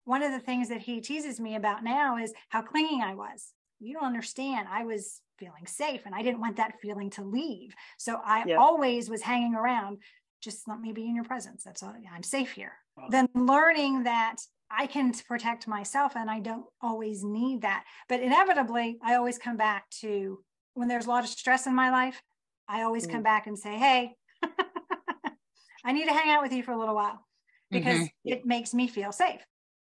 One of the things that he teases me about now is how clingy I was. You don't understand. I was feeling safe and I didn't want that feeling to leave. So I always was hanging around. Just let me be in your presence. That's all. I'm safe here. Then learning that I can protect myself and I don't always need that. But inevitably, I always come back to, when there's a lot of stress in my life, I always come back and say, hey, I need to hang out with you for a little while because it makes me feel safe.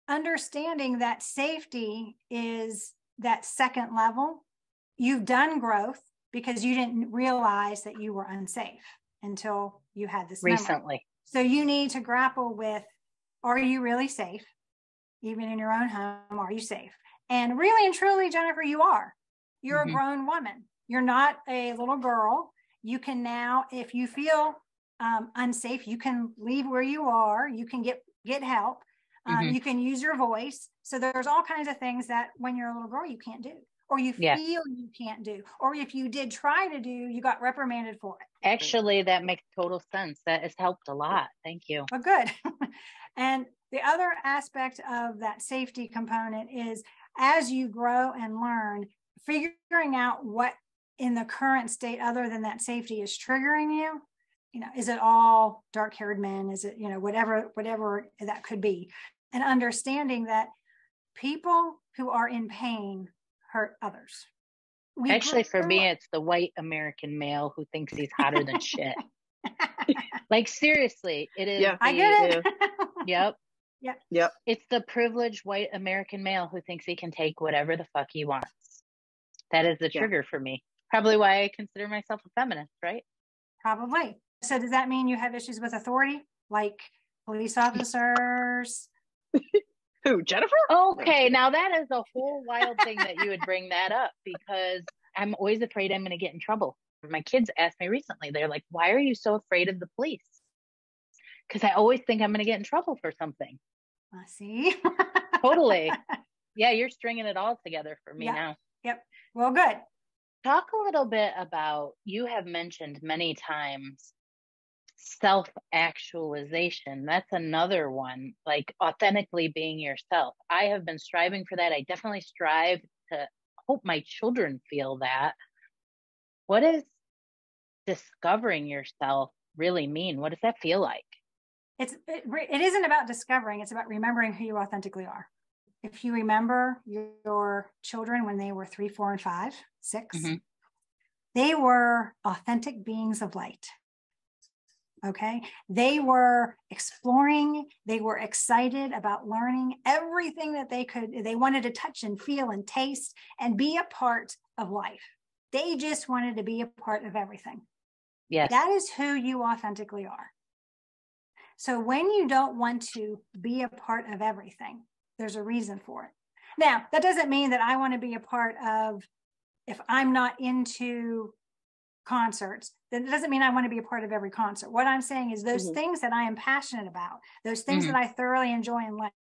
Understanding that safety is that second level. You've done growth because you didn't realize that you were unsafe until you had this recently. Memory. So you need to grapple with, are you really safe? Even in your own home, are you safe? And really and truly, Jennifer, you are. You're a grown woman. You're not a little girl. You can now, if you feel unsafe, you can leave where you are. You can get help. You can use your voice. So there's all kinds of things that when you're a little girl, you can't do, or you feel you can't do, or if you did try to do, you got reprimanded for it. Actually, that makes total sense. That has helped a lot. Thank you. Well, good. And the other aspect of that safety component is, as you grow and learn, figuring out what in the current state, other than that safety, is triggering you. Is it all dark-haired men? Is it, whatever that could be? And understanding that people who are in pain hurt others. Actually, for me, it's the white American male who thinks he's hotter than shit. Like, seriously, it is. Yeah, I get it. Yep. Yep. It's the privileged white American male who thinks he can take whatever the fuck he wants. That is the trigger for me. Probably why I consider myself a feminist, right? Probably. So does that mean you have issues with authority, like police officers? Who, Jennifer? Okay, now that is a whole wild thing that you would bring that up, because I'm always afraid I'm going to get in trouble. My kids asked me recently, they're like, why are you so afraid of the police? Because I always think I'm going to get in trouble for something. I see. Totally. Yeah, you're stringing it all together for me now. Yep. Well, good. Talk a little bit about, you have mentioned many times, self-actualization. That's another one, like authentically being yourself. I have been striving for that. I definitely strive to hope my children feel that. What does discovering yourself really mean? What does that feel like? It isn't about discovering, it's about remembering who you authentically are. If you remember your children when they were 3, 4, and 5, 6, they were authentic beings of light. Okay. They were exploring. They were excited about learning everything that they wanted to touch and feel and taste and be a part of life. They just wanted to be a part of everything. Yes. That is who you authentically are. So when you don't want to be a part of everything, there's a reason for it. Now, that doesn't mean that I want to be a part of, if I'm not into concerts, then it doesn't mean I want to be a part of every concert. What I'm saying is those things that I am passionate about, those things that I thoroughly enjoy and like,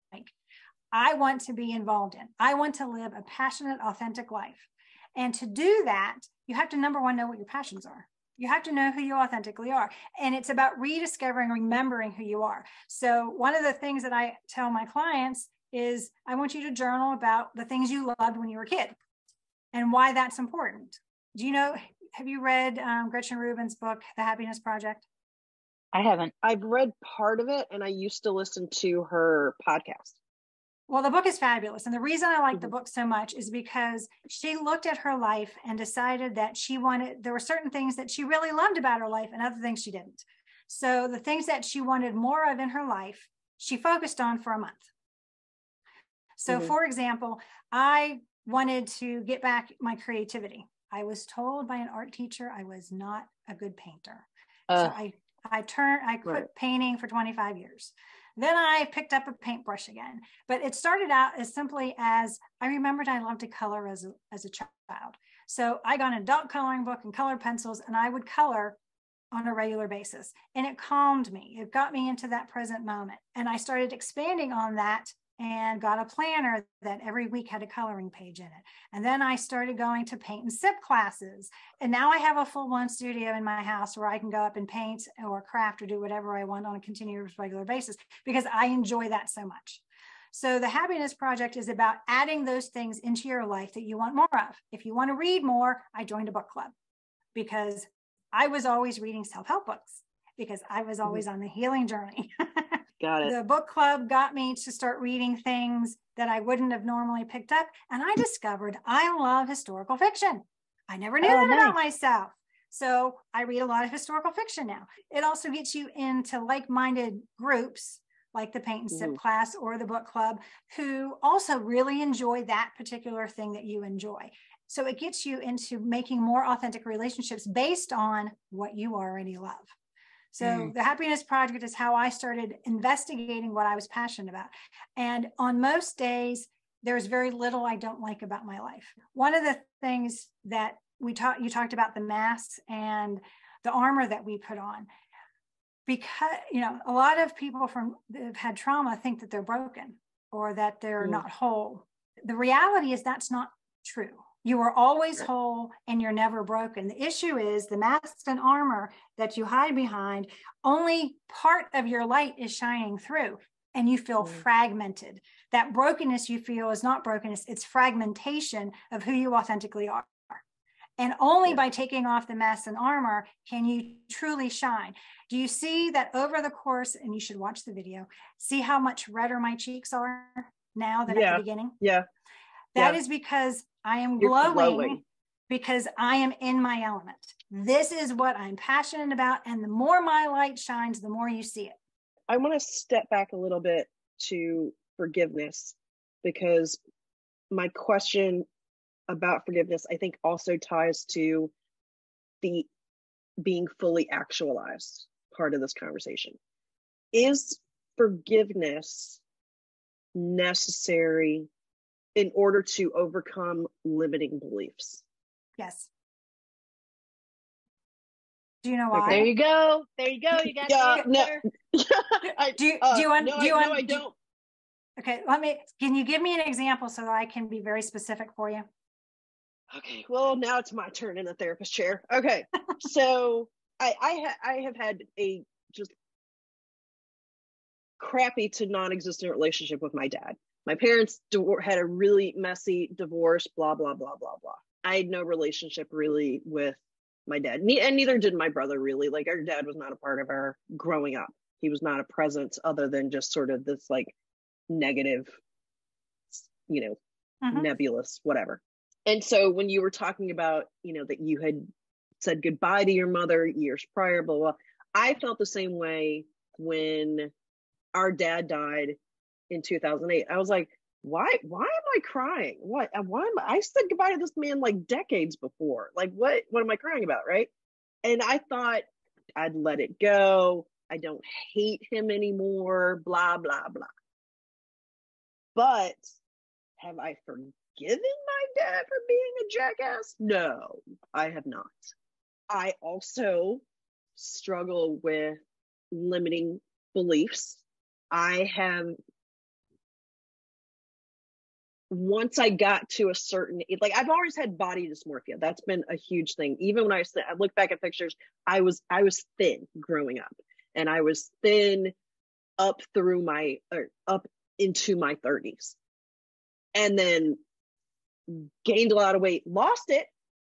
I want to be involved in. I want to live a passionate, authentic life. And to do that, you have to, number one, know what your passions are. You have to know who you authentically are. And it's about rediscovering, remembering who you are. So one of the things that I tell my clients is, I want you to journal about the things you loved when you were a kid and why that's important. Do you know, have you read Gretchen Rubin's book, The Happiness Project? I haven't. I've read part of it, and I used to listen to her podcast. Well, the book is fabulous. And the reason I like the book so much is because she looked at her life and decided that there were certain things that she really loved about her life and other things she didn't. So the things that she wanted more of in her life, she focused on for a month. So for example, I wanted to get back my creativity. I was told by an art teacher I was not a good painter. So I quit painting for 25 years. Then I picked up a paintbrush again. But it started out as simply as, I remembered I loved to color as a child. So I got an adult coloring book and colored pencils, and I would color on a regular basis. And it calmed me. It got me into that present moment. And I started expanding on that and got a planner that every week had a coloring page in it. And then I started going to paint and sip classes. And now I have a full-blown studio in my house where I can go up and paint or craft or do whatever I want on a continuous regular basis, because I enjoy that so much. So the Happiness Project is about adding those things into your life that you want more of. If you want to read more, I joined a book club because I was always reading self-help books because I was always on the healing journey. Got it. The book club got me to start reading things that I wouldn't have normally picked up. And I discovered I love historical fiction. I never knew that about myself. So I read a lot of historical fiction now. It also gets you into like-minded groups like the paint and sip class or the book club who also really enjoy that particular thing that you enjoy. So it gets you into making more authentic relationships based on what you already love. So the Happiness Project is how I started investigating what I was passionate about. And on most days, there's very little I don't like about my life. One of the things that you talked about the masks and the armor that we put on, because, a lot of people that have had trauma think that they're broken or that they're not whole. The reality is that's not true. You are always whole and you're never broken. The issue is the masks and armor that you hide behind, only part of your light is shining through. and you feel fragmented. That brokenness you feel is not brokenness, it's fragmentation of who you authentically are. And only by taking off the mask and armor can you truly shine. Do you see that over the course, and you should watch the video, see how much redder my cheeks are now than at the beginning? Yeah. That is because I am glowing because I am in my element. This is what I'm passionate about. And the more my light shines, the more you see it. I want to step back a little bit to forgiveness, because my question about forgiveness, I think, also ties to the being fully actualized part of this conversation. Is forgiveness necessary in order to overcome limiting beliefs? Yes. Do you know why? There you go. You got it. No. I don't. Okay, can you give me an example so that I can be very specific for you? Okay, well, now it's my turn in the therapist chair. Okay, so I have had a just crappy to non-existent relationship with my dad. My parents had a really messy divorce, blah, blah, blah, blah, blah. I had no relationship really with my dad, and neither did my brother really. Like, our dad was not a part of our growing up. He was not a presence other than just sort of this like negative, nebulous, whatever. And so when you were talking about, that you had said goodbye to your mother years prior, blah, blah, I felt the same way when our dad died in 2008. I was like, why am I crying? Why am I said goodbye to this man like decades before? Like, what am I crying about? Right. And I thought I'd let it go. I don't hate him anymore, blah, blah, blah. But have I forgiven my dad for being a jackass? No, I have not. I also struggle with limiting beliefs. Once I got to a certain, like, I've always had body dysmorphia. That's been a huge thing. Even when I look back at pictures, I was thin growing up, and I was thin up into my 30s, and then gained a lot of weight, lost it,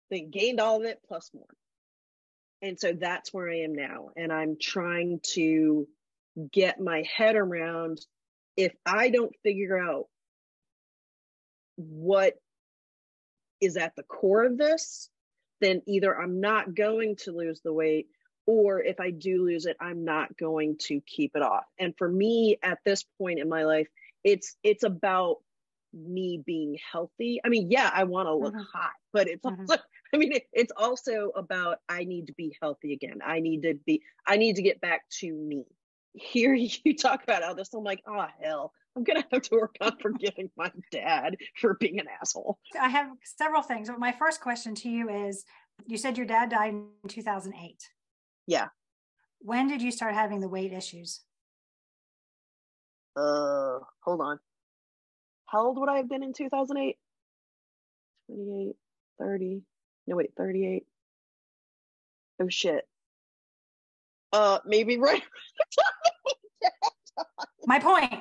then gained all of it plus more. And so that's where I am now. And I'm trying to get my head around, if I don't figure out what is at the core of this, then either I'm not going to lose the weight, or if I do lose it, I'm not going to keep it off. And for me, at this point in my life, it's about me being healthy. I mean, yeah, I want to look hot, but it's also, it's also about, I need to be healthy again. I need to get back to me. Hear you talk about all this, I'm like, oh hell, I'm gonna have to work on forgiving my dad for being an asshole. I have several things. But my first question to you is, you said your dad died in 2008. Yeah. When did you start having the weight issues? Hold on. How old would I have been in 2008? 28, 30. No, wait, 38. Oh shit. Maybe right. My point.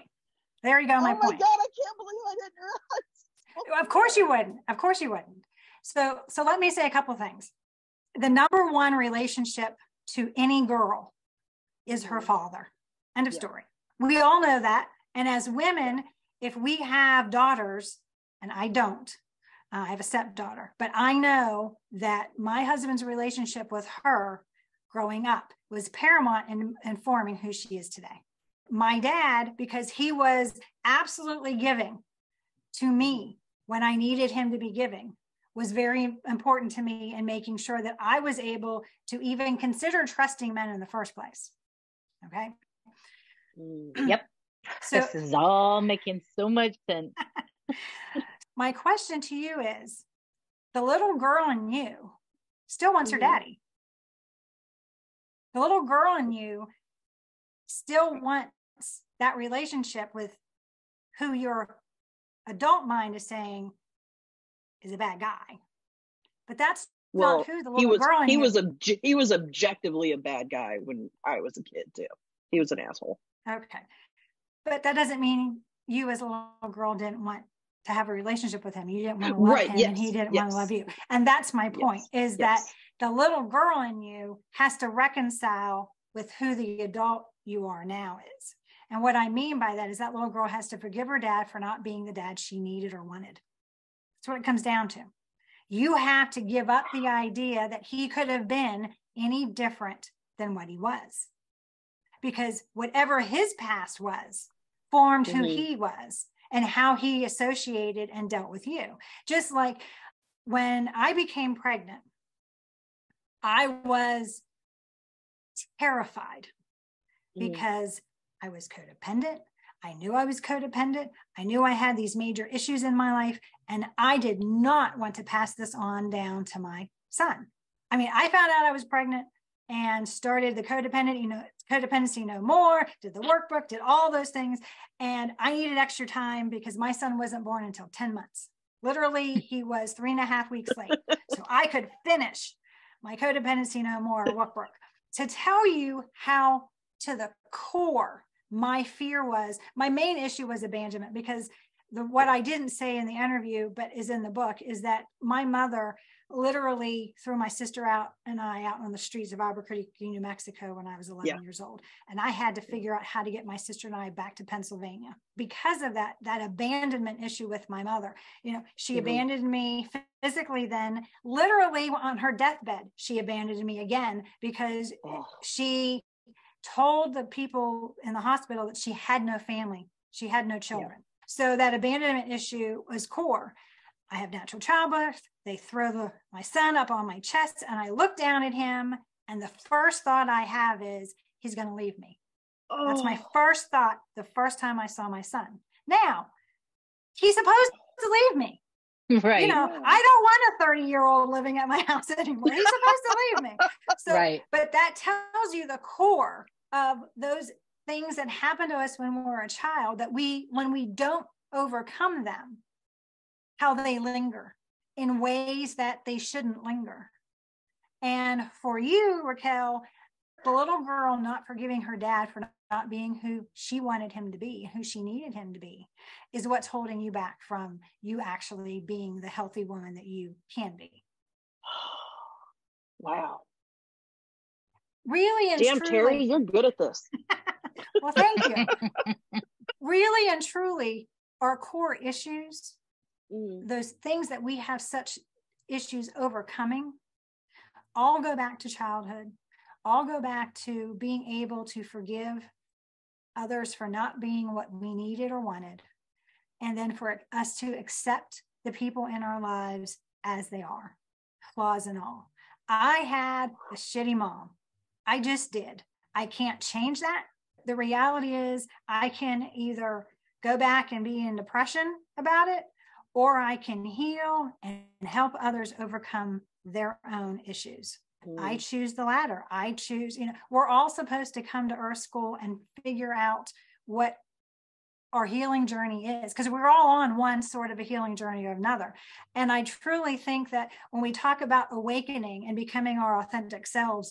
There you go. My point. Oh my God, I can't believe I didn't realize. Of course you wouldn't. Of course you wouldn't. So let me say a couple of things. The number one relationship to any girl is her father. End of story. We all know that. And as women, if we have daughters, and I don't, I have a stepdaughter, but I know that my husband's relationship with her growing up was paramount in forming who she is today. My dad, because he was absolutely giving to me when I needed him to be giving, was very important to me in making sure that I was able to even consider trusting men in the first place. Okay. Yep. So this is all making so much sense. My question to you is, the little girl in you still wants her daddy. The little girl in you still wants that relationship with who your adult mind is saying is a bad guy. But that's not who the little girl in you. He was objectively a bad guy when I was a kid too. He was an asshole. Okay. But that doesn't mean you as a little girl didn't want to have a relationship with him. You didn't want to love him, and he didn't want to love you. And that's my point, is that the little girl in you has to reconcile with who the adult you are now is. And what I mean by that is that little girl has to forgive her dad for not being the dad she needed or wanted. That's what it comes down to. You have to give up the idea that he could have been any different than what he was. Because whatever his past was formed who he was and how he associated and dealt with you. Just like when I became pregnant, I was terrified because I was codependent. I knew I was codependent. I knew I had these major issues in my life, and I did not want to pass this on down to my son. I mean, I found out I was pregnant and started the Codependency No More, did the workbook, did all those things. And I needed extra time because my son wasn't born until 10 months. Literally, he was 3.5 weeks late. So I could finish my Codependency No More workbook. To tell you how to the core my fear was, my main issue was abandonment, because what I didn't say in the interview, but is in the book, is that my mother literally threw my sister and I out on the streets of Albuquerque, New Mexico when I was 11 years old. And I had to figure out how to get my sister and I back to Pennsylvania because of that abandonment issue with my mother. You know, she abandoned me physically, then literally on her deathbed, she abandoned me again because she told the people in the hospital that she had no family. She had no children. So that abandonment issue was core. I have natural childbirth. They throw my son up on my chest, and I look down at him, and the first thought I have is, he's going to leave me. That's my first thought the first time I saw my son. Now, he's supposed to leave me. Right. You know, I don't want a 30-year-old living at my house anymore. He's supposed to leave me. So, but that tells you the core of those things that happen to us when we're a child, that when we don't overcome them, how they linger in ways that they shouldn't linger. And for you, Raquel, the little girl not forgiving her dad for not being who she wanted him to be, who she needed him to be, is what's holding you back from you actually being the healthy woman that you can be. Wow. Really and damn, truly, Terri, you're good at this. Well, thank you. Really and truly, our core issues, those things that we have such issues overcoming, all go back to childhood, all go back to being able to forgive others for not being what we needed or wanted, and then for us to accept the people in our lives as they are, flaws and all. I had a shitty mom. I just did. I can't change that. The reality is I can either go back and be in depression about it, or I can heal and help others overcome their own issues. I choose the latter. I choose, we're all supposed to come to Earth School and figure out what our healing journey is, because we're all on one sort of a healing journey or another. And I truly think that when we talk about awakening and becoming our authentic selves,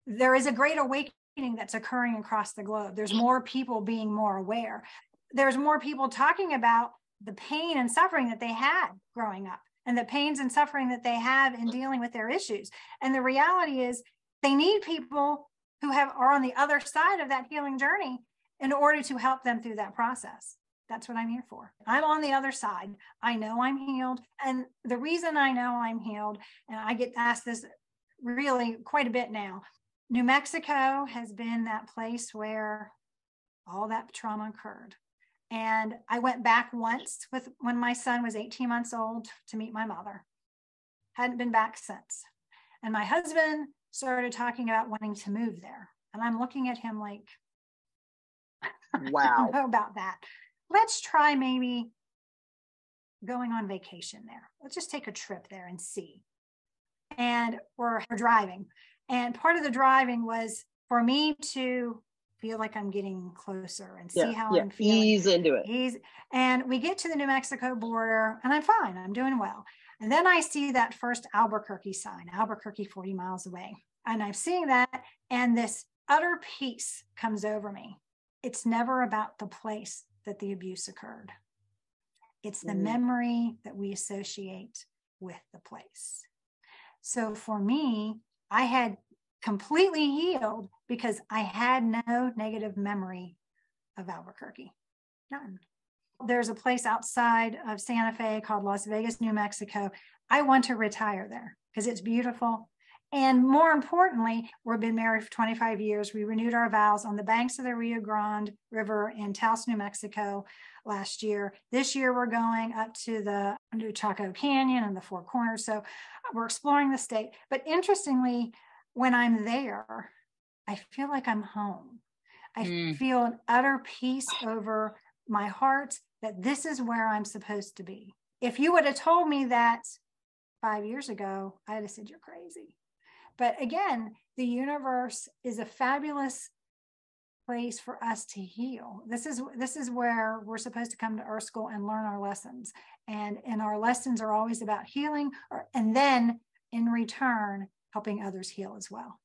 there is a great awakening that's occurring across the globe. There's more people being more aware. There's more people talking about the pain and suffering that they had growing up, and the pains and suffering that they have in dealing with their issues. And the reality is they need people who are on the other side of that healing journey in order to help them through that process. That's what I'm here for. I'm on the other side. I know I'm healed. And the reason I know I'm healed, and I get asked this really quite a bit now, New Mexico has been that place where all that trauma occurred. And I went back once when my son was 18 months old to meet my mother. Hadn't been back since. And my husband started talking about wanting to move there. And I'm looking at him like, wow, I don't know about that. Let's try maybe going on vacation there. Let's just take a trip there and see. And we're driving. And part of the driving was for me to feel like I'm getting closer and see how I'm feeling. Ease into it. And we get to the New Mexico border and I'm fine. I'm doing well. And then I see that first Albuquerque sign, Albuquerque 40 miles away. And I'm seeing that, and this utter peace comes over me. it's never about the place that the abuse occurred. It's the memory that we associate with the place. So for me, I had completely healed because I had no negative memory of Albuquerque. None. There's a place outside of Santa Fe called Las Vegas, New Mexico. I want to retire there because it's beautiful. And more importantly, we've been married for 25 years. We renewed our vows on the banks of the Rio Grande River in Taos, New Mexico last year. This year, we're going up to the New Chaco Canyon and the Four Corners. So we're exploring the state. But interestingly, when I'm there, I feel like I'm home. I feel an utter peace over my heart that this is where I'm supposed to be. If you would have told me that 5 years ago, I'd have said, you're crazy. But again, the universe is a fabulous place for us to heal. This is where we're supposed to come to Earth School and learn our lessons. And our lessons are always about healing, and then in return, helping others heal as well.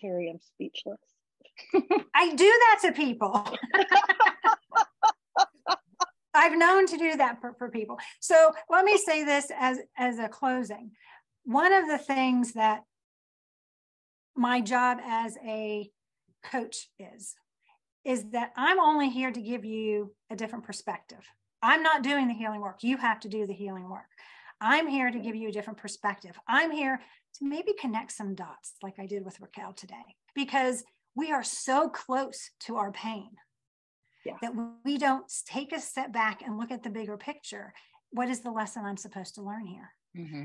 Terri, I'm speechless. I do that to people. I've known to do that for people. So let me say this as a closing. One of the things that my job as a coach is that I'm only here to give you a different perspective. I'm not doing the healing work. You have to do the healing work. I'm here to give you a different perspective. I'm here to maybe connect some dots like I did with Raquel today, because we are so close to our pain that we don't take a step back and look at the bigger picture. What is the lesson I'm supposed to learn here?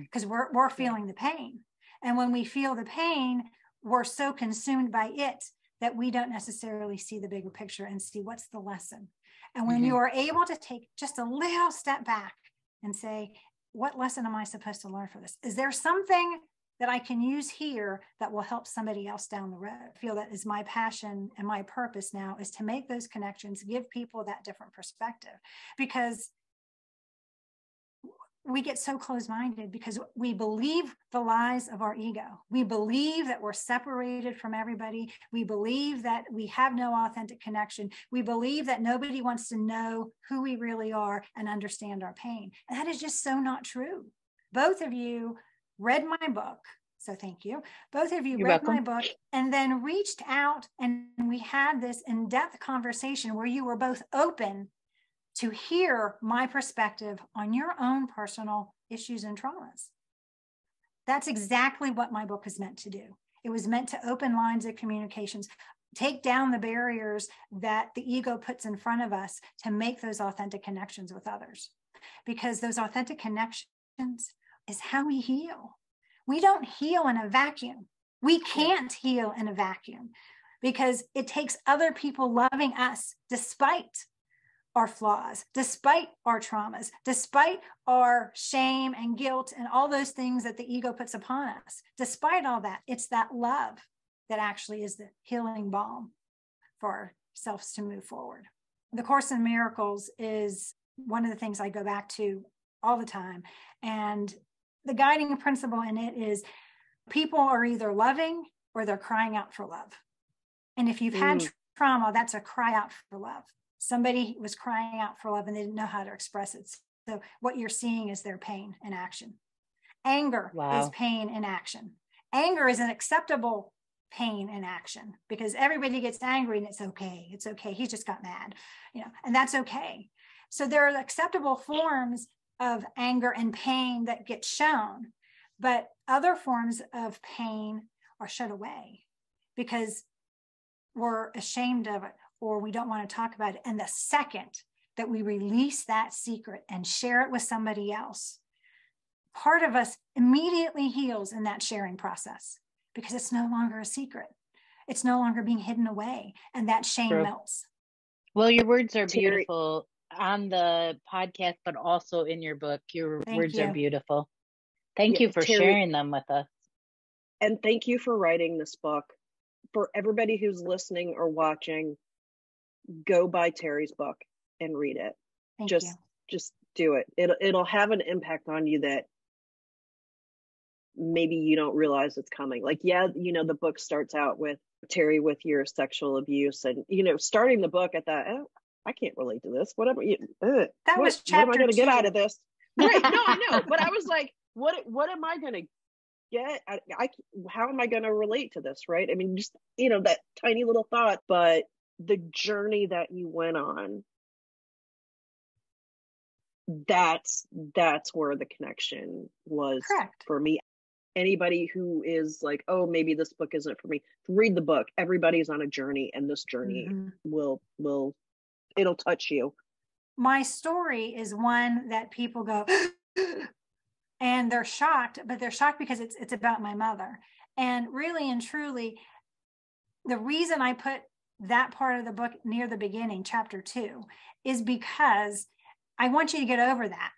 Because we're feeling the pain. And when we feel the pain, we're so consumed by it that we don't necessarily see the bigger picture and see what's the lesson. And when you are able to take just a little step back and say, what lesson am I supposed to learn for this? Is there something that I can use here that will help somebody else down the road? I feel that is my passion and my purpose now, is to make those connections, give people that different perspective, because we get so close-minded because we believe the lies of our ego. We believe that we're separated from everybody. We believe that we have no authentic connection. We believe that nobody wants to know who we really are and understand our pain. And that is just so not true. Both of you read my book. So thank you. Both of you read my book and then reached out, and we had this in-depth conversation where you were both open to hear my perspective on your own personal issues and traumas. That's exactly what my book is meant to do. It was meant to open lines of communications, take down the barriers that the ego puts in front of us to make those authentic connections with others. Because those authentic connections is how we heal. We don't heal in a vacuum. We can't heal in a vacuum because it takes other people loving us despite our flaws, despite our traumas, despite our shame and guilt and all those things that the ego puts upon us. Despite all that, it's that love that actually is the healing balm for ourselves to move forward. The Course in Miracles is one of the things I go back to all the time. And the guiding principle in it is people are either loving or they're crying out for love. And if you've had trauma, that's a cry out for love. Somebody was crying out for love and they didn't know how to express it. So what you're seeing is their pain in action. Anger is pain in action. Anger is an acceptable pain in action because everybody gets angry and it's okay. It's okay. He just got mad, and that's okay. So there are acceptable forms of anger and pain that get shown, but other forms of pain are shut away because we're ashamed of it or we don't want to talk about it. And the second that we release that secret and share it with somebody else, part of us immediately heals in that sharing process because it's no longer a secret. It's no longer being hidden away, and that shame melts. Well, your words are beautiful on the podcast, but also in your book. Your words are beautiful. Thank you for sharing them with us. And thank you for writing this book. For everybody who's listening or watching, go buy Terri's book and read it. Just do it. It'll have an impact on you that maybe you don't realize it's coming. Like, the book starts out with Terri, with your sexual abuse and, starting the book, I thought, oh, I can't relate to this. What am I going to get out of this? Right. No, I know. But I was like, what am I going to get? How am I going to relate to this? Right. I mean, just, that tiny little thought, but the journey that you went on, that's where the connection was. Correct. For me. Anybody who is like, oh, maybe this book isn't for me, read the book. Everybody's on a journey, and this journey it'll touch you. My story is one that people go and they're shocked, but they're shocked because it's about my mother. And really and truly, the reason I put that part of the book near the beginning, chapter 2, is because I want you to get over that.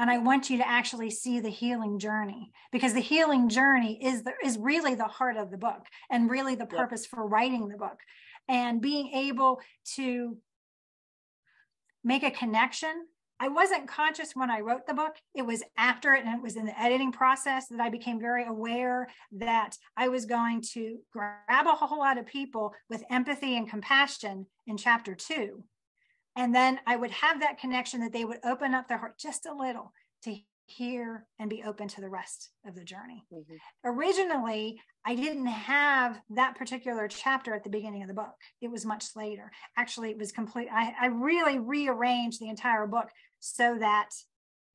And I want you to actually see the healing journey, because the healing journey is really the heart of the book and really the purpose for writing the book. And being able to make a connection. I wasn't conscious when I wrote the book. It was after it, and it was in the editing process that I became very aware that I was going to grab a whole lot of people with empathy and compassion in chapter 2. And then I would have that connection that they would open up their heart just a little to hear and be open to the rest of the journey. Mm-hmm. Originally, I didn't have that particular chapter at the beginning of the book. It was much later. Actually, it was complete. I really rearranged the entire book so that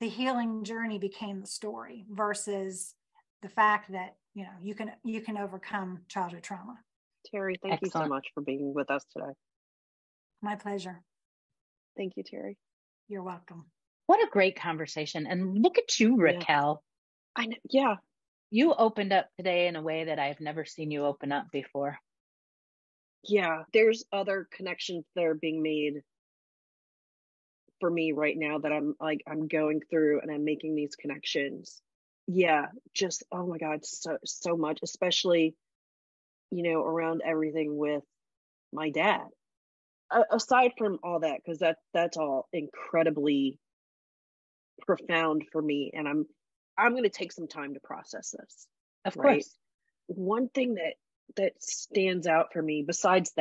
the healing journey became the story versus the fact that, you can overcome childhood trauma. Terri, thank you so much for being with us today. My pleasure. Thank you, Terri. You're welcome. What a great conversation. And look at you, Raquel. I know. Yeah. You opened up today in a way that I've never seen you open up before. Yeah. There's other connections that are being made for me right now that I'm going through, and I'm making these connections. Yeah. Just, oh my God, so much, especially, around everything with my dad. Aside from all that, because that's all incredibly profound for me, and I'm going to take some time to process this. Of course. One thing that stands out for me, besides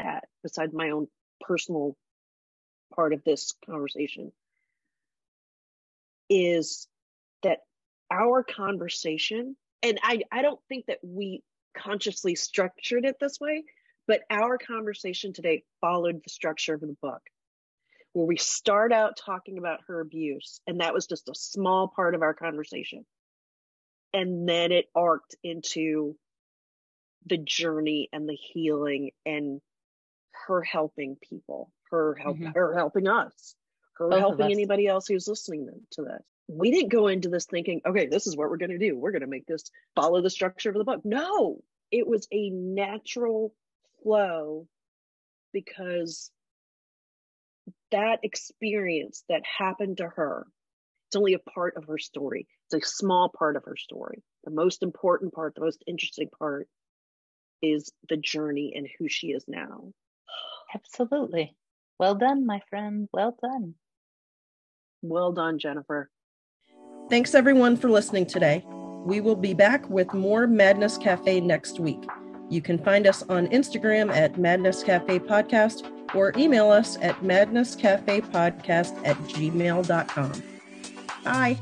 my own personal part of this conversation, is that our conversation, and I don't think that we consciously structured it this way, but our conversation today followed the structure of the book, where we start out talking about her abuse, and that was just a small part of our conversation. And then it arced into the journey and the healing and her helping people, her helping us, her helping anybody else who's listening to this. We didn't go into this thinking, okay, this is what we're going to do. We're going to make this follow the structure of the book. No, it was a natural flow, because that experience that happened to her, it's only a part of her story. It's a small part of her story. The most important part, the most interesting part, is the journey and who she is now. Absolutely. Well done, my friend. Well done. Well done, Jennifer. Thanks everyone for listening today. We will be back with more Madness Cafe next week. You can find us on Instagram at Madness Cafe Podcast, or email us at madnesscafepodcast@gmail.com. Bye.